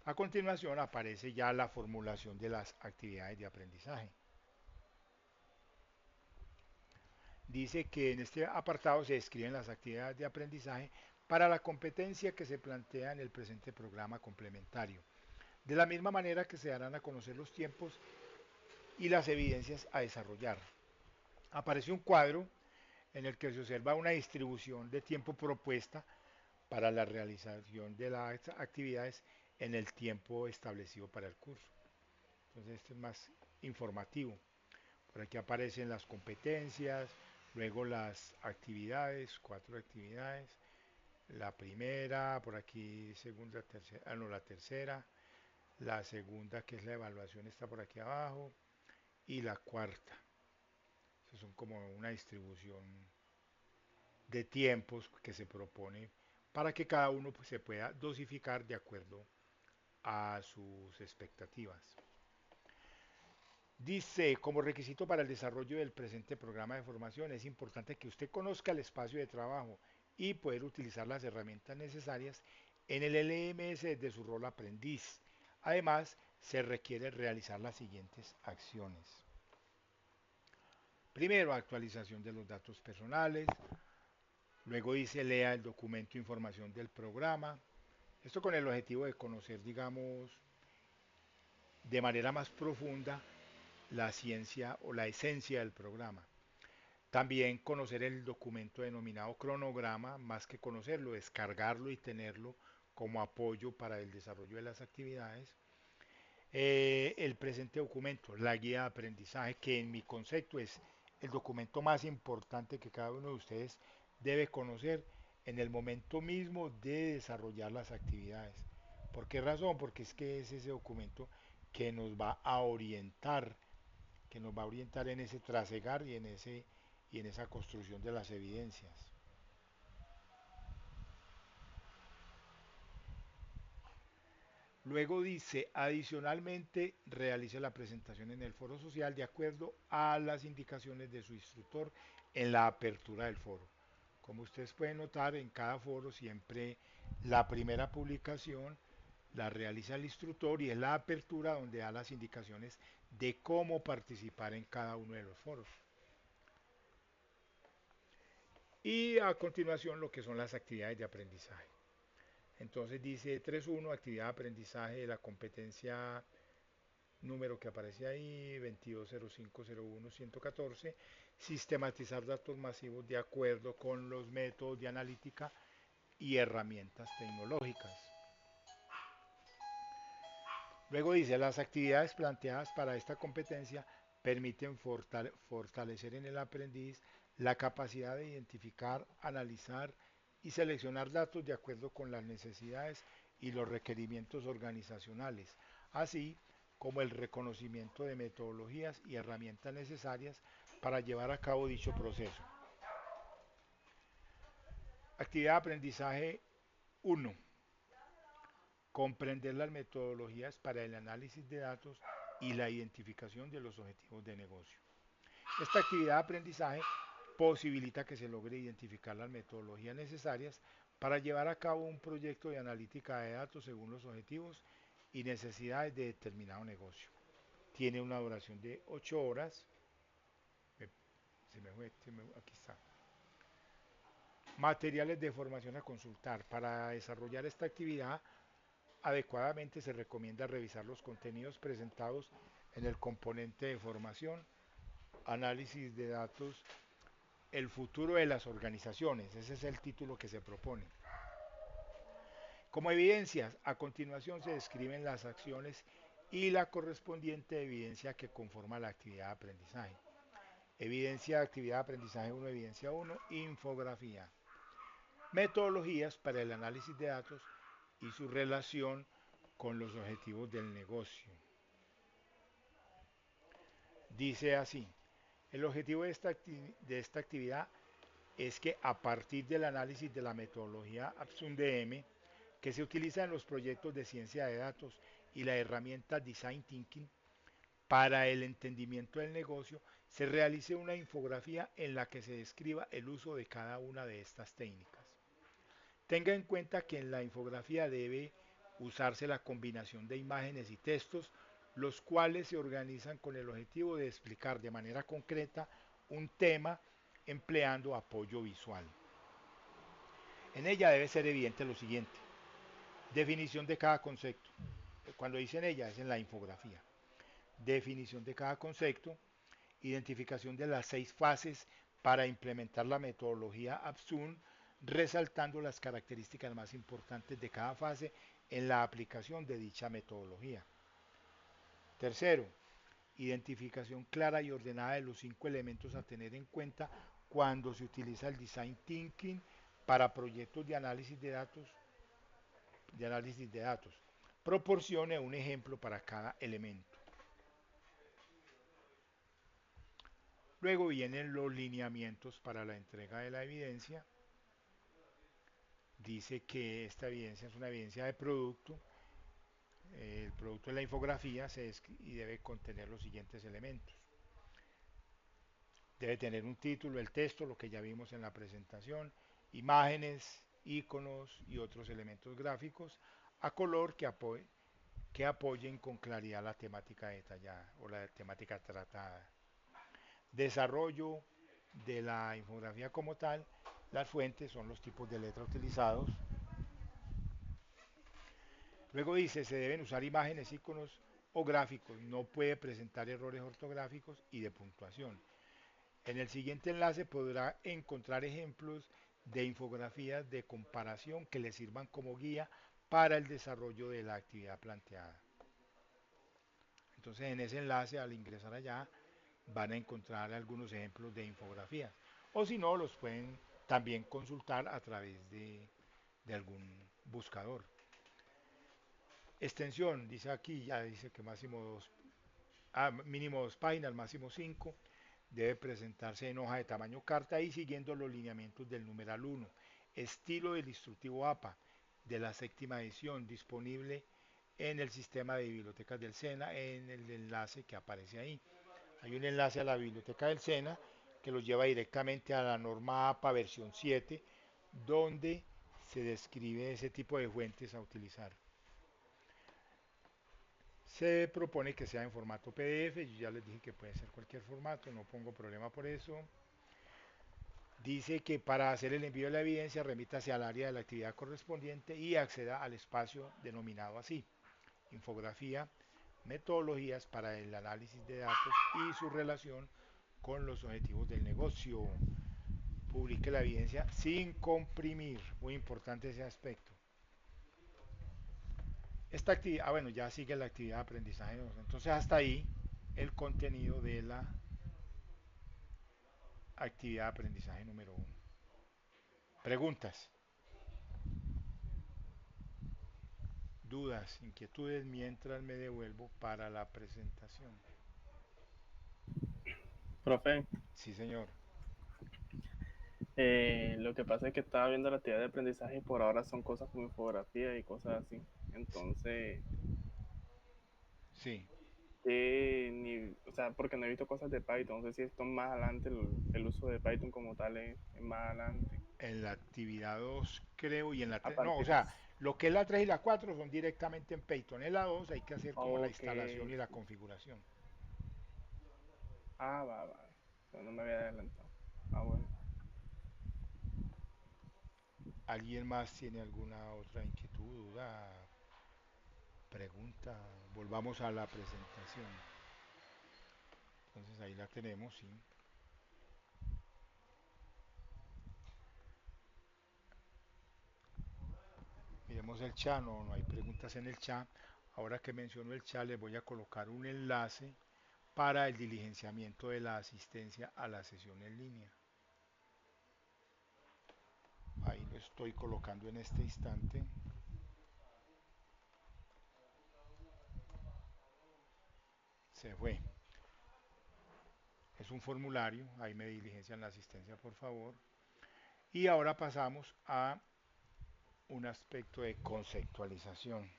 A continuación aparece ya la formulación de las actividades de aprendizaje. Dice que en este apartado se describen las actividades de aprendizaje para la competencia que se plantea en el presente programa complementario, de la misma manera que se darán a conocer los tiempos y las evidencias a desarrollar. Aparece un cuadro en el que se observa una distribución de tiempo propuesta para la realización de las actividades en el tiempo establecido para el curso. Entonces este es más informativo. Por aquí aparecen las competencias, luego las actividades, 4 actividades. La primera, por aquí segunda, tercera, no, la tercera, la segunda que es la evaluación está por aquí abajo y la cuarta. Eso son como una distribución de tiempos que se propone para que cada uno pues, se pueda dosificar de acuerdo a sus expectativas. Dice, como requisito para el desarrollo del presente programa de formación, es importante que usted conozca el espacio de trabajo y poder utilizar las herramientas necesarias en el LMS de su rol aprendiz. Además, se requiere realizar las siguientes acciones. Primero, actualización de los datos personales. Luego dice, lea el documento información del programa. Esto con el objetivo de conocer, digamos, de manera más profunda la ciencia o la esencia del programa. También conocer el documento denominado cronograma, más que conocerlo, descargarlo y tenerlo como apoyo para el desarrollo de las actividades. El presente documento, la guía de aprendizaje, que en mi concepto es el documento más importante que cada uno de ustedes debe conocer en el momento mismo de desarrollar las actividades. ¿Por qué razón? Porque es que es ese documento que nos va a orientar, en ese trasegar y en esa construcción de las evidencias. Luego dice, adicionalmente, realice la presentación en el foro social de acuerdo a las indicaciones de su instructor en la apertura del foro. Como ustedes pueden notar, en cada foro siempre la primera publicación la realiza el instructor y es la apertura donde da las indicaciones de cómo participar en cada uno de los foros. Y a continuación lo que son las actividades de aprendizaje. Entonces dice 3.1, actividad de aprendizaje de la competencia número que aparece ahí, 220501-114, sistematizar datos masivos de acuerdo con los métodos de analítica y herramientas tecnológicas. Luego dice, las actividades planteadas para esta competencia permiten fortalecer en el aprendiz la capacidad de identificar, analizar y seleccionar datos de acuerdo con las necesidades y los requerimientos organizacionales, así como el reconocimiento de metodologías y herramientas necesarias para llevar a cabo dicho proceso. Actividad de aprendizaje 1. Comprender las metodologías para el análisis de datos y la identificación de los objetivos de negocio. Esta actividad de aprendizaje posibilita que se logre identificar las metodologías necesarias para llevar a cabo un proyecto de analítica de datos según los objetivos y necesidades de determinado negocio. Tiene una duración de 8 horas, aquí está. Materiales de formación a consultar. Para desarrollar esta actividad adecuadamente se recomienda revisar los contenidos presentados en el componente de formación, análisis de datos, el futuro de las organizaciones. Ese es el título que se propone. Como evidencias, a continuación se describen las acciones y la correspondiente evidencia que conforma la actividad de aprendizaje. Evidencia de actividad de aprendizaje 1, evidencia 1, infografía. Metodologías para el análisis de datos y su relación con los objetivos del negocio. Dice así, el objetivo de esta actividad es que a partir del análisis de la metodología ABSUM-DM que se utiliza en los proyectos de ciencia de datos y la herramienta Design Thinking para el entendimiento del negocio, se realice una infografía en la que se describa el uso de cada una de estas técnicas. Tenga en cuenta que en la infografía debe usarse la combinación de imágenes y textos, los cuales se organizan con el objetivo de explicar de manera concreta un tema empleando apoyo visual. En ella debe ser evidente lo siguiente: definición de cada concepto. Cuando dicen ella es en la infografía. Definición de cada concepto, identificación de las 6 fases para implementar la metodología ABSUM, resaltando las características más importantes de cada fase en la aplicación de dicha metodología. Tercero, identificación clara y ordenada de los 5 elementos a tener en cuenta cuando se utiliza el Design Thinking para proyectos de análisis de datos. Proporcione un ejemplo para cada elemento. Luego vienen los lineamientos para la entrega de la evidencia. Dice que esta evidencia es una evidencia de producto. El producto de la infografía y debe contener los siguientes elementos. Debe tener un título, el texto, lo que ya vimos en la presentación, imágenes, iconos y otros elementos gráficos a color que apoyen con claridad la temática detallada o la temática tratada. Desarrollo de la infografía como tal. Las fuentes son los tipos de letra utilizados. Luego dice, se deben usar imágenes, iconos o gráficos. No puede presentar errores ortográficos y de puntuación. En el siguiente enlace podrá encontrar ejemplos de infografías de comparación que le sirvan como guía para el desarrollo de la actividad planteada. Entonces en ese enlace, al ingresar allá, van a encontrar algunos ejemplos de infografías. O si no, los pueden también consultar a través de algún buscador. Extensión, dice aquí, ya dice que mínimo 2 páginas, máximo 5. Debe presentarse en hoja de tamaño carta y siguiendo los lineamientos del numeral 1. Estilo del instructivo APA de la 7ª edición, disponible en el sistema de bibliotecas del SENA en el enlace que aparece ahí. Hay un enlace a la biblioteca del SENA que los lleva directamente a la norma APA versión 7, donde se describe ese tipo de fuentes a utilizar. Se propone que sea en formato PDF, yo ya les dije que puede ser cualquier formato, no pongo problema por eso. Dice que para hacer el envío de la evidencia remítase al área de la actividad correspondiente y acceda al espacio denominado así: infografía, metodologías para el análisis de datos y su relación con los objetivos del negocio. Publique la evidencia sin comprimir, muy importante ese aspecto. Esta actividad, bueno, ya sigue la actividad de aprendizaje. Entonces hasta ahí el contenido de la actividad de aprendizaje número 1. Preguntas, dudas, inquietudes mientras me devuelvo para la presentación. Profe, Sí, señor. lo que pasa es que estaba viendo la actividad de aprendizaje y por ahora son cosas como infografía y cosas así. Entonces, Sí. o sea, porque no he visto cosas de Python, no sé si esto es más adelante, el uso de Python como tal es más adelante. En la actividad 2 creo y en la A 3, no, o partir, sea, lo que es la 3 y la 4 son directamente en Python. En la 2 hay que hacer como la ok, instalación y la configuración. va, no me había adelantado. Ah, bueno. ¿Alguien más tiene alguna otra inquietud, duda, pregunta? Volvamos a la presentación. Entonces ahí la tenemos, sí. Miremos el chat, no, no hay preguntas en el chat. Ahora que menciono el chat, les voy a colocar un enlace para el diligenciamiento de la asistencia a la sesión en línea. Ahí lo estoy colocando en este instante. Se fue. Es un formulario, ahí me diligencian la asistencia, por favor. Y ahora pasamos a un aspecto de conceptualización.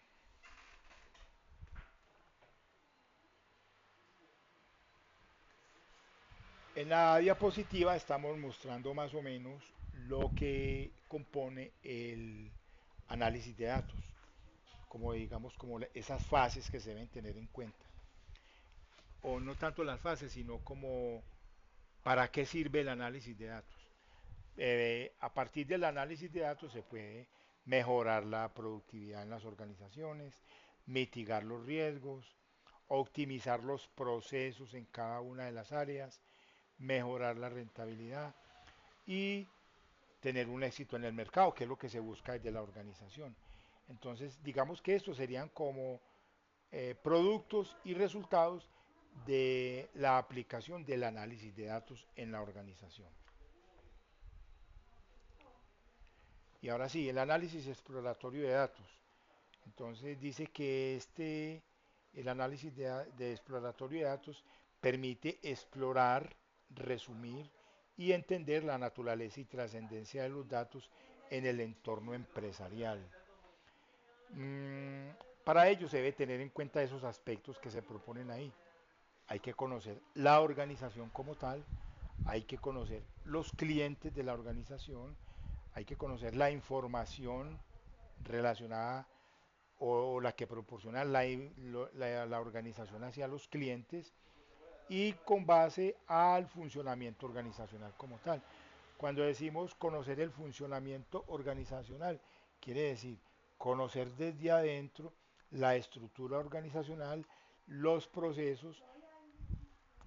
En la diapositiva estamos mostrando más o menos lo que compone el análisis de datos, como digamos, como esas fases que se deben tener en cuenta. O no tanto las fases, sino como para qué sirve el análisis de datos. A partir del análisis de datos se puede mejorar la productividad en las organizaciones, mitigar los riesgos, optimizar los procesos en cada una de las áreas, mejorar la rentabilidad y tener un éxito en el mercado, que es lo que se busca desde la organización. Entonces, digamos que estos serían como productos y resultados de la aplicación del análisis de datos en la organización. Y ahora sí, el análisis exploratorio de datos. Entonces dice que el análisis de exploratorio de datos permite explorar, resumir y entender la naturaleza y trascendencia de los datos en el entorno empresarial. Mm, para ello se debe tener en cuenta esos aspectos que se proponen ahí. Hay que conocer la organización como tal, hay que conocer los clientes de la organización, hay que conocer la información relacionada o la que proporciona la organización hacia los clientes y con base al funcionamiento organizacional como tal. Cuando decimos conocer el funcionamiento organizacional, quiere decir conocer desde adentro la estructura organizacional, los procesos,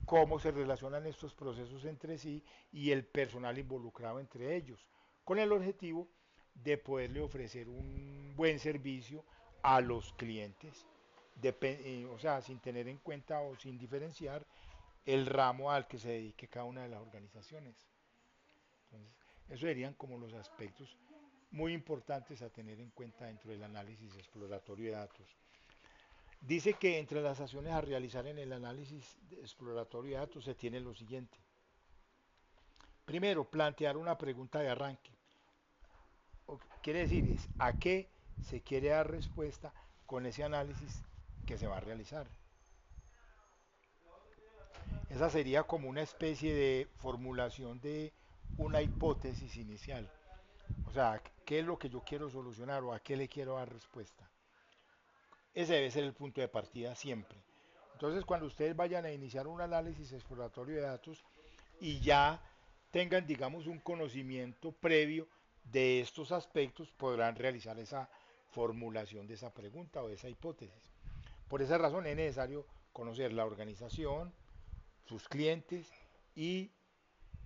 cómo se relacionan estos procesos entre sí y el personal involucrado entre ellos, con el objetivo de poderle ofrecer un buen servicio a los clientes, o sea, sin tener en cuenta o sin diferenciar el ramo al que se dedique cada una de las organizaciones. Entonces, esos serían como los aspectos muy importantes a tener en cuenta dentro del análisis exploratorio de datos. Dice que entre las acciones a realizar en el análisis exploratorio de datos se tiene lo siguiente. Primero, plantear una pregunta de arranque. Quiere decir, es a qué se quiere dar respuesta con ese análisis que se va a realizar. Esa sería como una especie de formulación de una hipótesis inicial. O sea, ¿qué es lo que yo quiero solucionar o a qué le quiero dar respuesta? Ese debe ser el punto de partida siempre. Entonces, cuando ustedes vayan a iniciar un análisis exploratorio de datos y ya tengan, digamos, un conocimiento previo de estos aspectos, podrán realizar esa formulación de esa pregunta o de esa hipótesis. Por esa razón es necesario conocer la organización, sus clientes y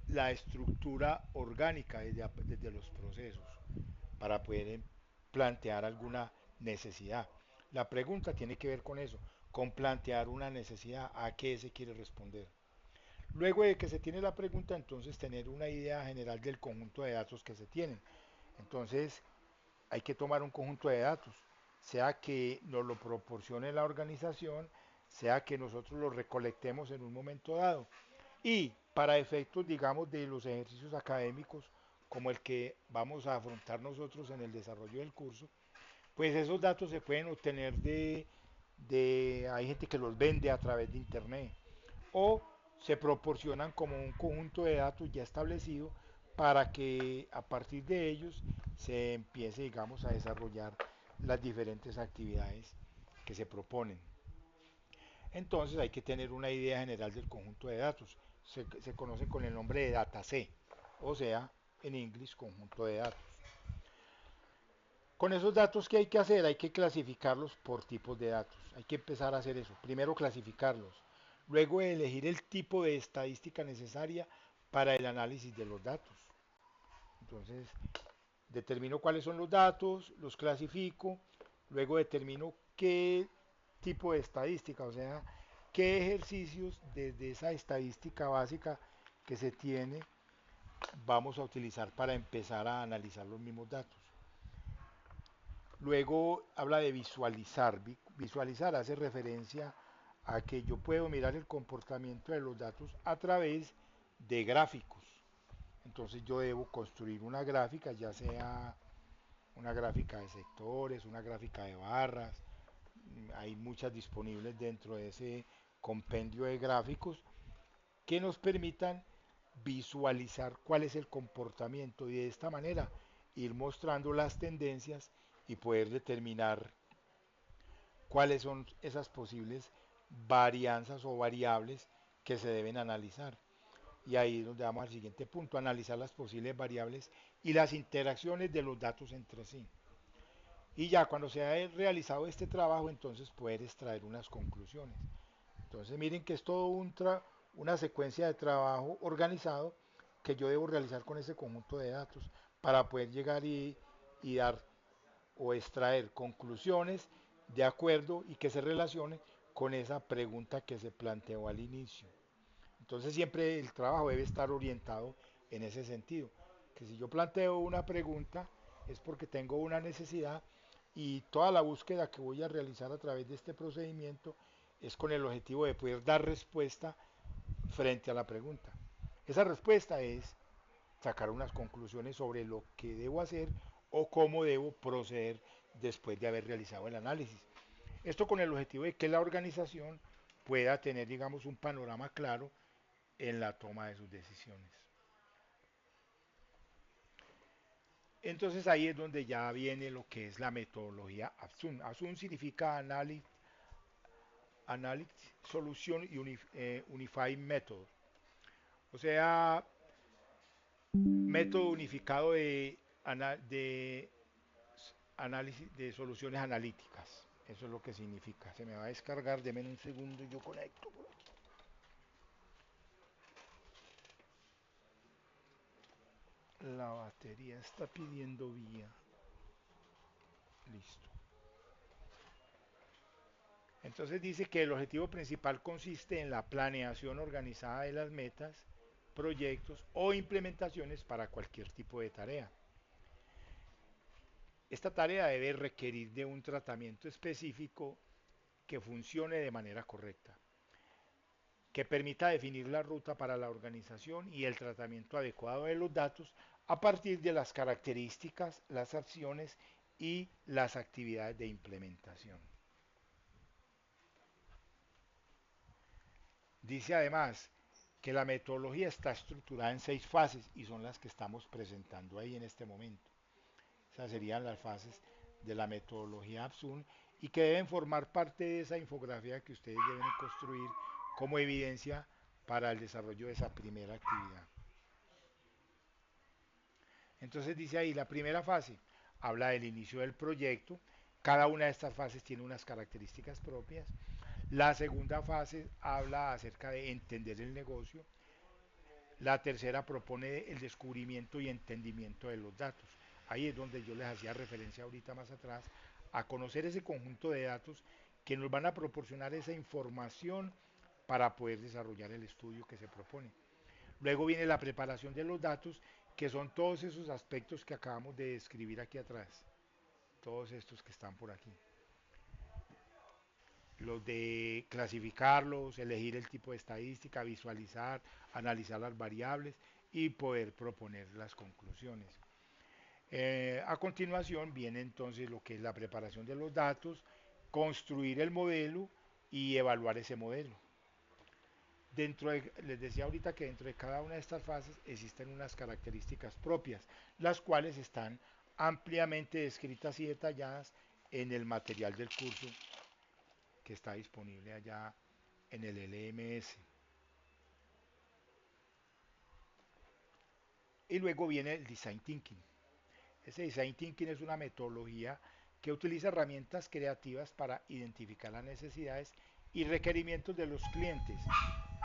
la estructura orgánica desde los procesos para poder plantear alguna necesidad. La pregunta tiene que ver con eso, con plantear una necesidad, a qué se quiere responder. Luego de que se tiene la pregunta, entonces tener una idea general del conjunto de datos que se tienen. Entonces hay que tomar un conjunto de datos, sea que nos lo proporcione la organización, sea que nosotros lo recolectemos en un momento dado. Y para efectos, digamos, de los ejercicios académicos, como el que vamos a afrontar nosotros en el desarrollo del curso, pues esos datos se pueden obtener hay gente que los vende a través de internet o se proporcionan como un conjunto de datos ya establecido para que a partir de ellos se empiece, digamos, a desarrollar las diferentes actividades que se proponen. Entonces hay que tener una idea general del conjunto de datos. Se conocen con el nombre de dataset. o sea, en inglés, conjunto de datos. Con esos datos, ¿qué hay que hacer? Hay que clasificarlos por tipos de datos. Hay que empezar a hacer eso. Primero clasificarlos. Luego elegir el tipo de estadística necesaria para el análisis de los datos. Entonces, determino cuáles son los datos, los clasifico, luego determino qué tipo de estadística, o sea, qué ejercicios desde esa estadística básica que se tiene vamos a utilizar para empezar a analizar los mismos datos. Luego habla de visualizar. Visualizar hace referencia a que yo puedo mirar el comportamiento de los datos a través de gráficos. Entonces yo debo construir una gráfica, ya sea una gráfica de sectores, una gráfica de barras. Hay muchas disponibles dentro de ese compendio de gráficos que nos permitan visualizar cuál es el comportamiento y de esta manera ir mostrando las tendencias y poder determinar cuáles son esas posibles varianzas o variables que se deben analizar. Y ahí es donde vamos al siguiente punto, analizar las posibles variables y las interacciones de los datos entre sí. Y ya cuando se ha realizado este trabajo, entonces poder extraer unas conclusiones. Entonces miren que es todo una secuencia de trabajo organizado que yo debo realizar con ese conjunto de datos para poder llegar y dar o extraer conclusiones de acuerdo y que se relacionen con esa pregunta que se planteó al inicio. Entonces siempre el trabajo debe estar orientado en ese sentido, que si yo planteo una pregunta es porque tengo una necesidad y toda la búsqueda que voy a realizar a través de este procedimiento es con el objetivo de poder dar respuesta frente a la pregunta. Esa respuesta es sacar unas conclusiones sobre lo que debo hacer o cómo debo proceder después de haber realizado el análisis. Esto con el objetivo de que la organización pueda tener, digamos, un panorama claro en la toma de sus decisiones. Entonces ahí es donde ya viene lo que es la metodología ASUN. ASUN significa Analysis Solution Unified Method, o sea, método unificado de análisis de soluciones analíticas. Eso es lo que significa. Se me va a descargar, denme un segundo y yo conecto por aquí. La batería está pidiendo vía. Listo. Entonces dice que el objetivo principal consiste en la planeación organizada de las metas, proyectos o implementaciones para cualquier tipo de tarea. Esta tarea debe requerir de un tratamiento específico que funcione de manera correcta, que permita definir la ruta para la organización y el tratamiento adecuado de los datos a partir de las características, las acciones y las actividades de implementación. Dice además que la metodología está estructurada en 6 fases y son las que estamos presentando ahí en este momento. Esas serían las fases de la metodología APSUN y que deben formar parte de esa infografía que ustedes deben construir como evidencia para el desarrollo de esa primera actividad. Entonces dice ahí, la primera fase habla del inicio del proyecto. Cada una de estas fases tiene unas características propias. La segunda fase habla acerca de entender el negocio. La tercera propone el descubrimiento y entendimiento de los datos. Ahí es donde yo les hacía referencia ahorita más atrás a conocer ese conjunto de datos que nos van a proporcionar esa información para poder desarrollar el estudio que se propone. Luego viene la preparación de los datos, que son todos esos aspectos que acabamos de describir aquí atrás, todos estos que están por aquí. Los de clasificarlos, elegir el tipo de estadística, visualizar, analizar las variables y poder proponer las conclusiones. A continuación viene entonces lo que es la preparación de los datos, construir el modelo y evaluar ese modelo. Les decía ahorita que dentro de cada una de estas fases existen unas características propias, las cuales están ampliamente descritas y detalladas en el material del curso que está disponible allá en el LMS. Y luego viene el design thinking. Ese design thinking es una metodología que utiliza herramientas creativas para identificar las necesidades y requerimientos de los clientes,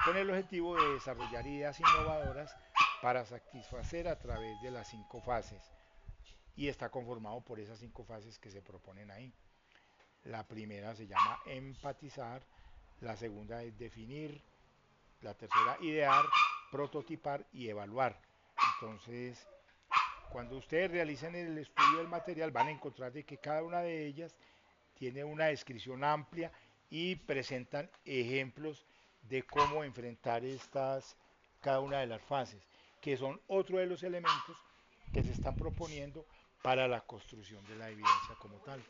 con el objetivo de desarrollar ideas innovadoras para satisfacer a través de las 5 fases. Y está conformado por esas 5 fases que se proponen ahí. La primera se llama empatizar, la segunda es definir, la tercera idear, prototipar y evaluar. Entonces, cuando ustedes realicen el estudio del material van a encontrar de que cada una de ellas tiene una descripción amplia y presentan ejemplos de cómo enfrentar cada una de las fases, que son otro de los elementos que se están proponiendo para la construcción de la evidencia como tal.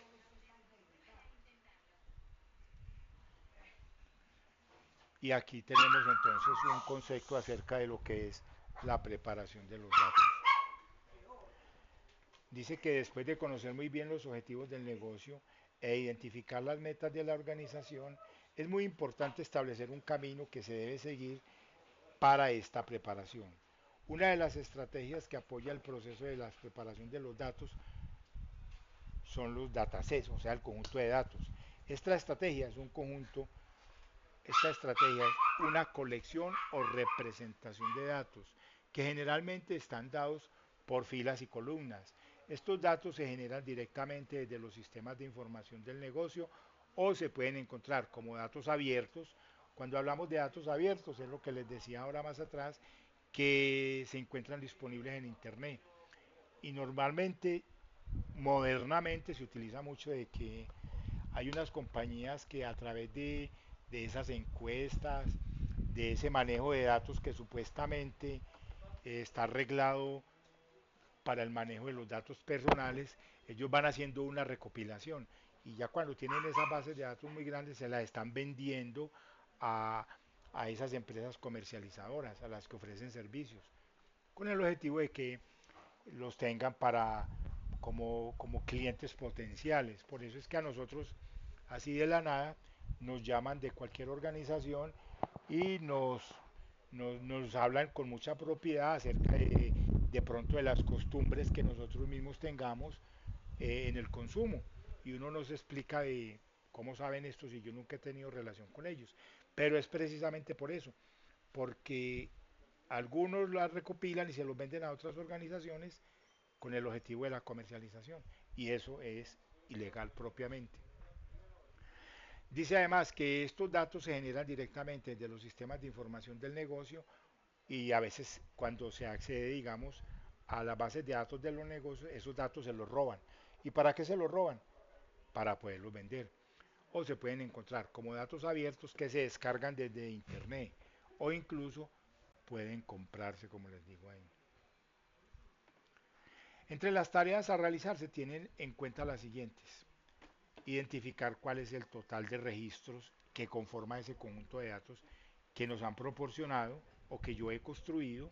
Y aquí tenemos entonces un concepto acerca de lo que es la preparación de los datos. Dice que después de conocer muy bien los objetivos del negocio e identificar las metas de la organización, es muy importante establecer un camino que se debe seguir para esta preparación. Una de las estrategias que apoya el proceso de la preparación de los datos son los datasets, o sea, el conjunto de datos. Esta estrategia es un conjunto, esta estrategia es una colección o representación de datos que generalmente están dados por filas y columnas. Estos datos se generan directamente desde los sistemas de información del negocio o se pueden encontrar como datos abiertos. Cuando hablamos de datos abiertos, es lo que les decía ahora más atrás, que se encuentran disponibles en Internet. Y normalmente, modernamente, se utiliza mucho de que hay unas compañías que a través de esas encuestas, de ese manejo de datos que supuestamente está arreglado para el manejo de los datos personales, ellos van haciendo una recopilación y ya cuando tienen esas bases de datos muy grandes se las están vendiendo a, a esas empresas comercializadoras, a las que ofrecen servicios, con el objetivo de que los tengan como clientes potenciales. Por eso es que a nosotros, así de la nada, nos llaman de cualquier organización y nos hablan con mucha propiedad acerca de pronto de las costumbres que nosotros mismos tengamos en el consumo. Y uno nos explica de cómo saben esto si yo nunca he tenido relación con ellos. Pero es precisamente por eso, porque algunos las recopilan y se los venden a otras organizaciones con el objetivo de la comercialización. Y eso es ilegal propiamente. Dice además que estos datos se generan directamente de los sistemas de información del negocio y a veces cuando se accede, digamos, a las bases de datos de los negocios, esos datos se los roban. ¿Y para qué se los roban? Para poderlos vender. O se pueden encontrar como datos abiertos que se descargan desde internet o incluso pueden comprarse, como les digo ahí. Entre las tareas a realizar se tienen en cuenta las siguientes: identificar cuál es el total de registros que conforma ese conjunto de datos que nos han proporcionado o que yo he construido,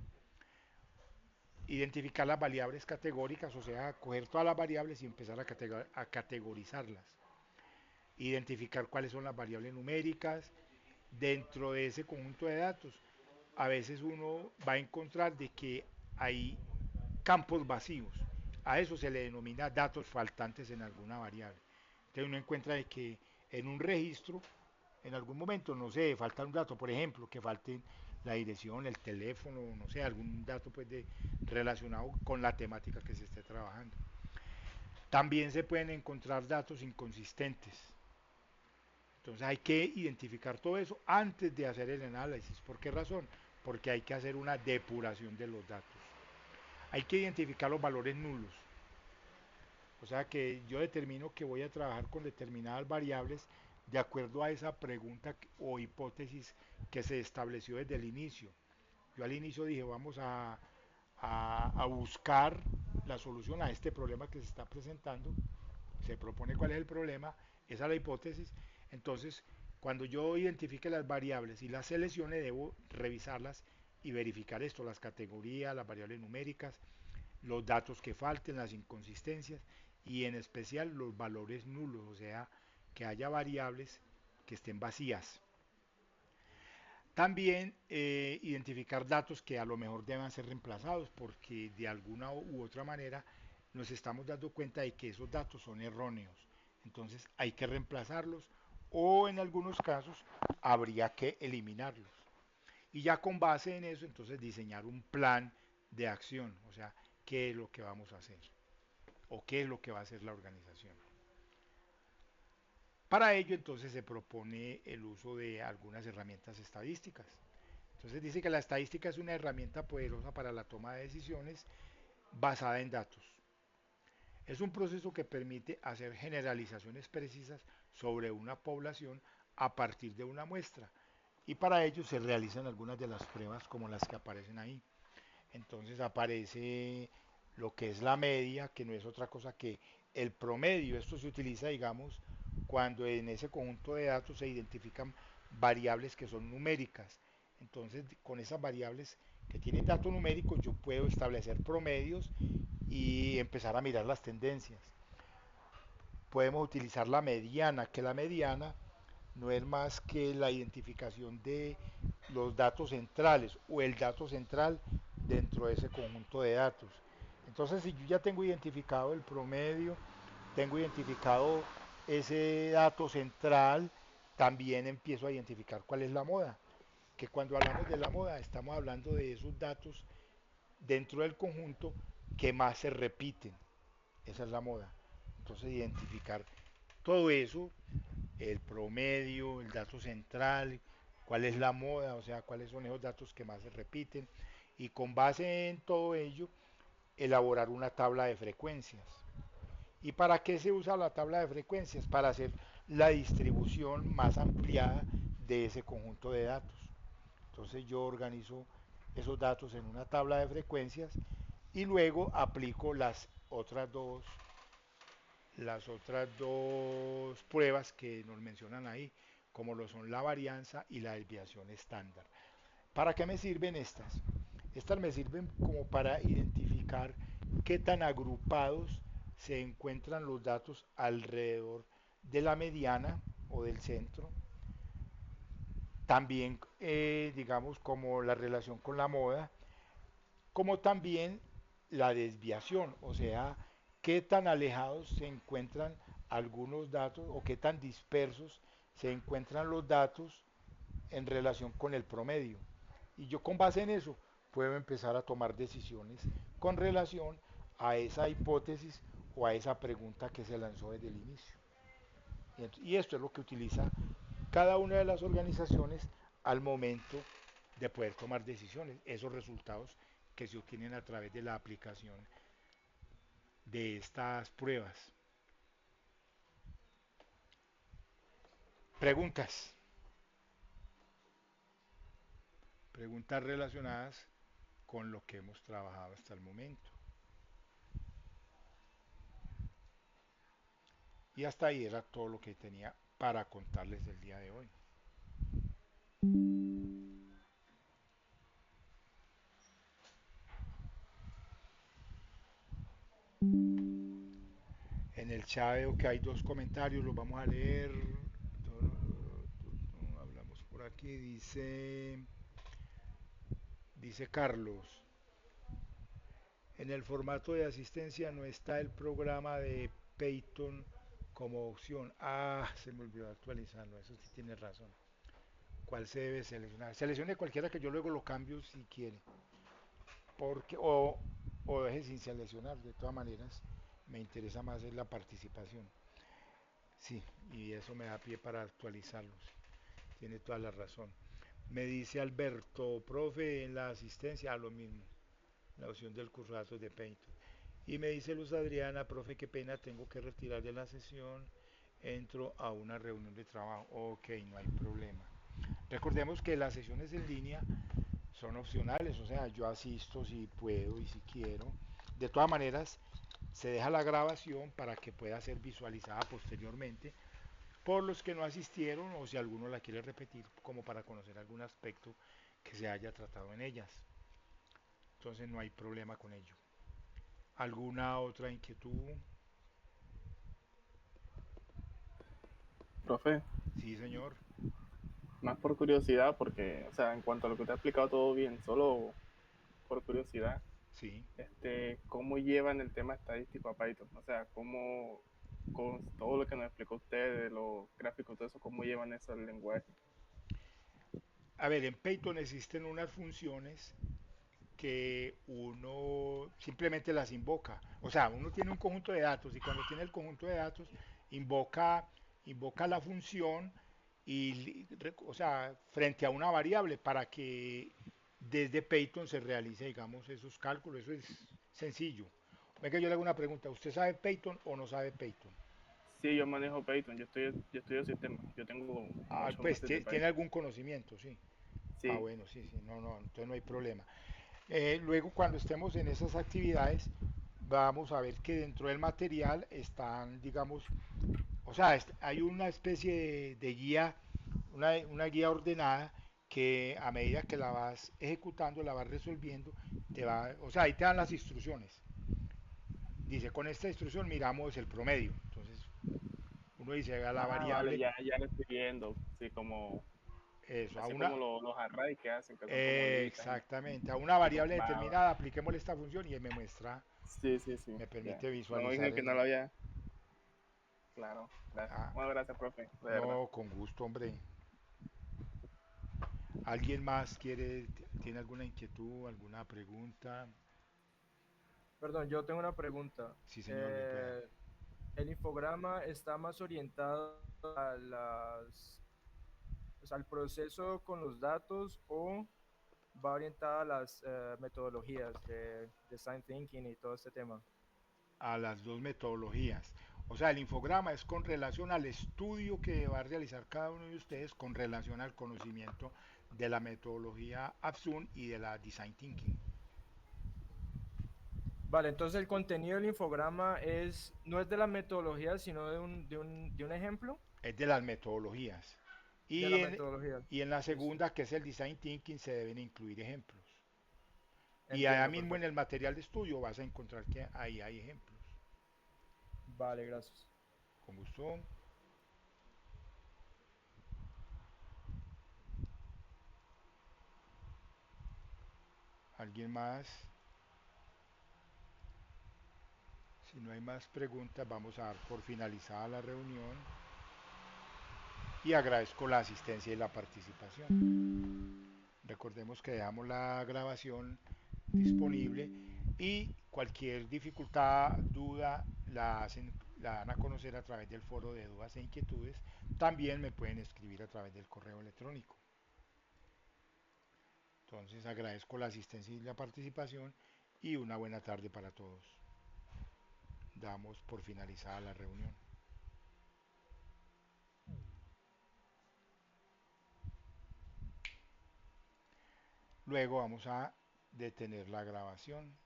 identificar las variables categóricas, o sea, coger todas las variables y empezar a categorizarlas, identificar cuáles son las variables numéricas dentro de ese conjunto de datos. A veces uno va a encontrar de que hay campos vacíos, a eso se le denomina datos faltantes en alguna variable. Entonces uno encuentra de que en un registro, en algún momento, no sé, falta un dato, por ejemplo, que falte la dirección, el teléfono, no sé, algún dato pues relacionado con la temática que se esté trabajando. También se pueden encontrar datos inconsistentes. Entonces hay que identificar todo eso antes de hacer el análisis. ¿Por qué razón? Porque hay que hacer una depuración de los datos. Hay que identificar los valores nulos. O sea que yo determino que voy a trabajar con determinadas variables de acuerdo a esa pregunta o hipótesis que se estableció desde el inicio. Yo al inicio dije, vamos a buscar la solución a este problema que se está presentando. Se propone cuál es el problema, esa es la hipótesis. Entonces, cuando yo identifique las variables y las seleccione, debo revisarlas y verificar esto, las categorías, las variables numéricas, los datos que falten, las inconsistencias y en especial los valores nulos, o sea, que haya variables que estén vacías. También identificar datos que a lo mejor deban ser reemplazados porque de alguna u otra manera nos estamos dando cuenta de que esos datos son erróneos. Entonces hay que reemplazarlos o en algunos casos habría que eliminarlos. Y ya con base en eso, entonces diseñar un plan de acción, o sea, qué es lo que vamos a hacer o qué es lo que va a hacer la organización. Para ello, entonces, se propone el uso de algunas herramientas estadísticas. Entonces dice que la estadística es una herramienta poderosa para la toma de decisiones basada en datos. Es un proceso que permite hacer generalizaciones precisas sobre una población a partir de una muestra. Y para ello se realizan algunas de las pruebas como las que aparecen ahí. Entonces aparece lo que es la media, que no es otra cosa que el promedio. Esto se utiliza, digamos, cuando en ese conjunto de datos se identifican variables que son numéricas. Entonces, con esas variables que tienen datos numéricos, yo puedo establecer promedios y empezar a mirar las tendencias. Podemos utilizar la mediana, que la mediana no es más que la identificación de los datos centrales o el dato central dentro de ese conjunto de datos. Entonces, si yo ya tengo identificado el promedio, tengo identificado ese dato central, también empiezo a identificar cuál es la moda. Que cuando hablamos de la moda, estamos hablando de esos datos dentro del conjunto que más se repiten. Esa es la moda. Entonces, identificar todo eso, el promedio, el dato central, cuál es la moda, o sea, cuáles son esos datos que más se repiten, y con base en todo ello, elaborar una tabla de frecuencias. ¿Y para qué se usa la tabla de frecuencias? Para hacer la distribución más ampliada de ese conjunto de datos. Entonces yo organizo esos datos en una tabla de frecuencias y luego aplico las otras dos pruebas que nos mencionan ahí, como lo son la varianza y la desviación estándar. ¿Para qué me sirven estas? Estas me sirven como para identificar qué tan agrupados se encuentran los datos alrededor de la mediana o del centro. También, digamos, como la relación con la moda, como también la desviación, o sea, qué tan alejados se encuentran algunos datos o qué tan dispersos se encuentran los datos en relación con el promedio. Y yo con base en eso puedo empezar a tomar decisiones con relación a esa hipótesis o a esa pregunta que se lanzó desde el inicio. Y esto es lo que utiliza cada una de las organizaciones al momento de poder tomar decisiones, esos resultados que se obtienen a través de la aplicación de estas pruebas. Preguntas, preguntas relacionadas con lo que hemos trabajado hasta el momento. Y hasta ahí era todo lo que tenía para contarles el día de hoy. En el chat veo que hay dos comentarios, los vamos a leer. Hablamos por aquí, dice Carlos, en el formato de asistencia no está el programa de Python como opción. Ah, se me olvidó actualizarlo, eso sí tiene razón. ¿Cuál se debe seleccionar? Seleccione cualquiera que yo luego lo cambio si quiere. Porque, o deje sin seleccionar, de todas maneras, me interesa más es la participación. Sí, y eso me da pie para actualizarlos. Tiene toda la razón. Me dice Alberto, profe, en la asistencia, a lo mismo, la opción del curso de datos de Painter. Y me dice Luz Adriana, profe, qué pena, tengo que retirar de la sesión, entro a una reunión de trabajo. Ok, no hay problema. Recordemos que las sesiones en línea son opcionales, o sea, yo asisto si puedo y si quiero. De todas maneras, se deja la grabación para que pueda ser visualizada posteriormente por los que no asistieron o si alguno la quiere repetir como para conocer algún aspecto que se haya tratado en ellas. Entonces no hay problema con ello. ¿Alguna otra inquietud? Profe, Sí, señor. Más por curiosidad, porque, o sea, en cuanto a lo que te ha explicado todo bien, solo por curiosidad, Sí. ¿cómo llevan el tema estadístico a Python? O sea, ¿cómo, con todo lo que nos explicó usted de los gráficos, todo eso, cómo llevan eso al lenguaje? A ver, en Python existen unas funciones que uno simplemente las invoca. O sea, uno tiene un conjunto de datos y cuando tiene el conjunto de datos invoca, invoca la función y, o sea, frente a una variable para que desde Python se realice, digamos, esos cálculos. Eso es sencillo. Venga, yo le hago una pregunta. ¿Usted sabe Python o no sabe Python? Sí, yo manejo Python, yo estudio sistemas, yo tengo Ah, muchos pues meses de tiene Python. algún conocimiento, sí. Ah, Sí, bueno, sí, sí, no, no, entonces no hay problema. Luego, cuando estemos en esas actividades, vamos a ver que dentro del material están, digamos, o sea, hay una especie de guía, una guía ordenada que a medida que la vas ejecutando, la vas resolviendo, te va, o sea, ahí te dan las instrucciones. Dice, con esta instrucción miramos el promedio. Entonces, uno dice a la vale, variable, ya lo estoy viendo, sí, como, eso, a así una, como los arrays que hacen, que son como listas. exactamente, a una variable Va, determinada, apliquémosle esta función y me muestra, sí, sí, sí, me ya. permite No, visualizar dije que no el, lo había, claro, gracias. ah, Bueno, gracias, profe, de verdad. no, con gusto, hombre. ¿Alguien más tiene alguna inquietud, alguna pregunta? Perdón, yo tengo una pregunta. Sí, señor, bien pueda. Eh, ¿El infograma está más orientado a al proceso con los datos o va orientada a las metodologías de design thinking y todo este tema? A las dos metodologías. O sea, el infograma es con relación al estudio que va a realizar cada uno de ustedes con relación al conocimiento de la metodología Absun y de la Design Thinking. Vale, entonces el contenido del infograma no es de la metodología, sino de un ejemplo Es de las metodologías. de Y la en, metodología. y en la Listo. segunda, que es el Design Thinking, se deben incluir ejemplos. Y allá Entiendo, mismo en el perfecto. material de estudio vas a encontrar que ahí hay ejemplos. Vale, gracias. Con gusto. ¿Alguien más? Si no hay más preguntas, vamos a dar por finalizada la reunión y agradezco la asistencia y la participación. Recordemos que dejamos la grabación disponible y cualquier dificultad, duda, la dan a conocer a través del foro de dudas e inquietudes. También me pueden escribir a través del correo electrónico. Entonces agradezco la asistencia y la participación y una buena tarde para todos. Damos por finalizada la reunión. Luego vamos a detener la grabación.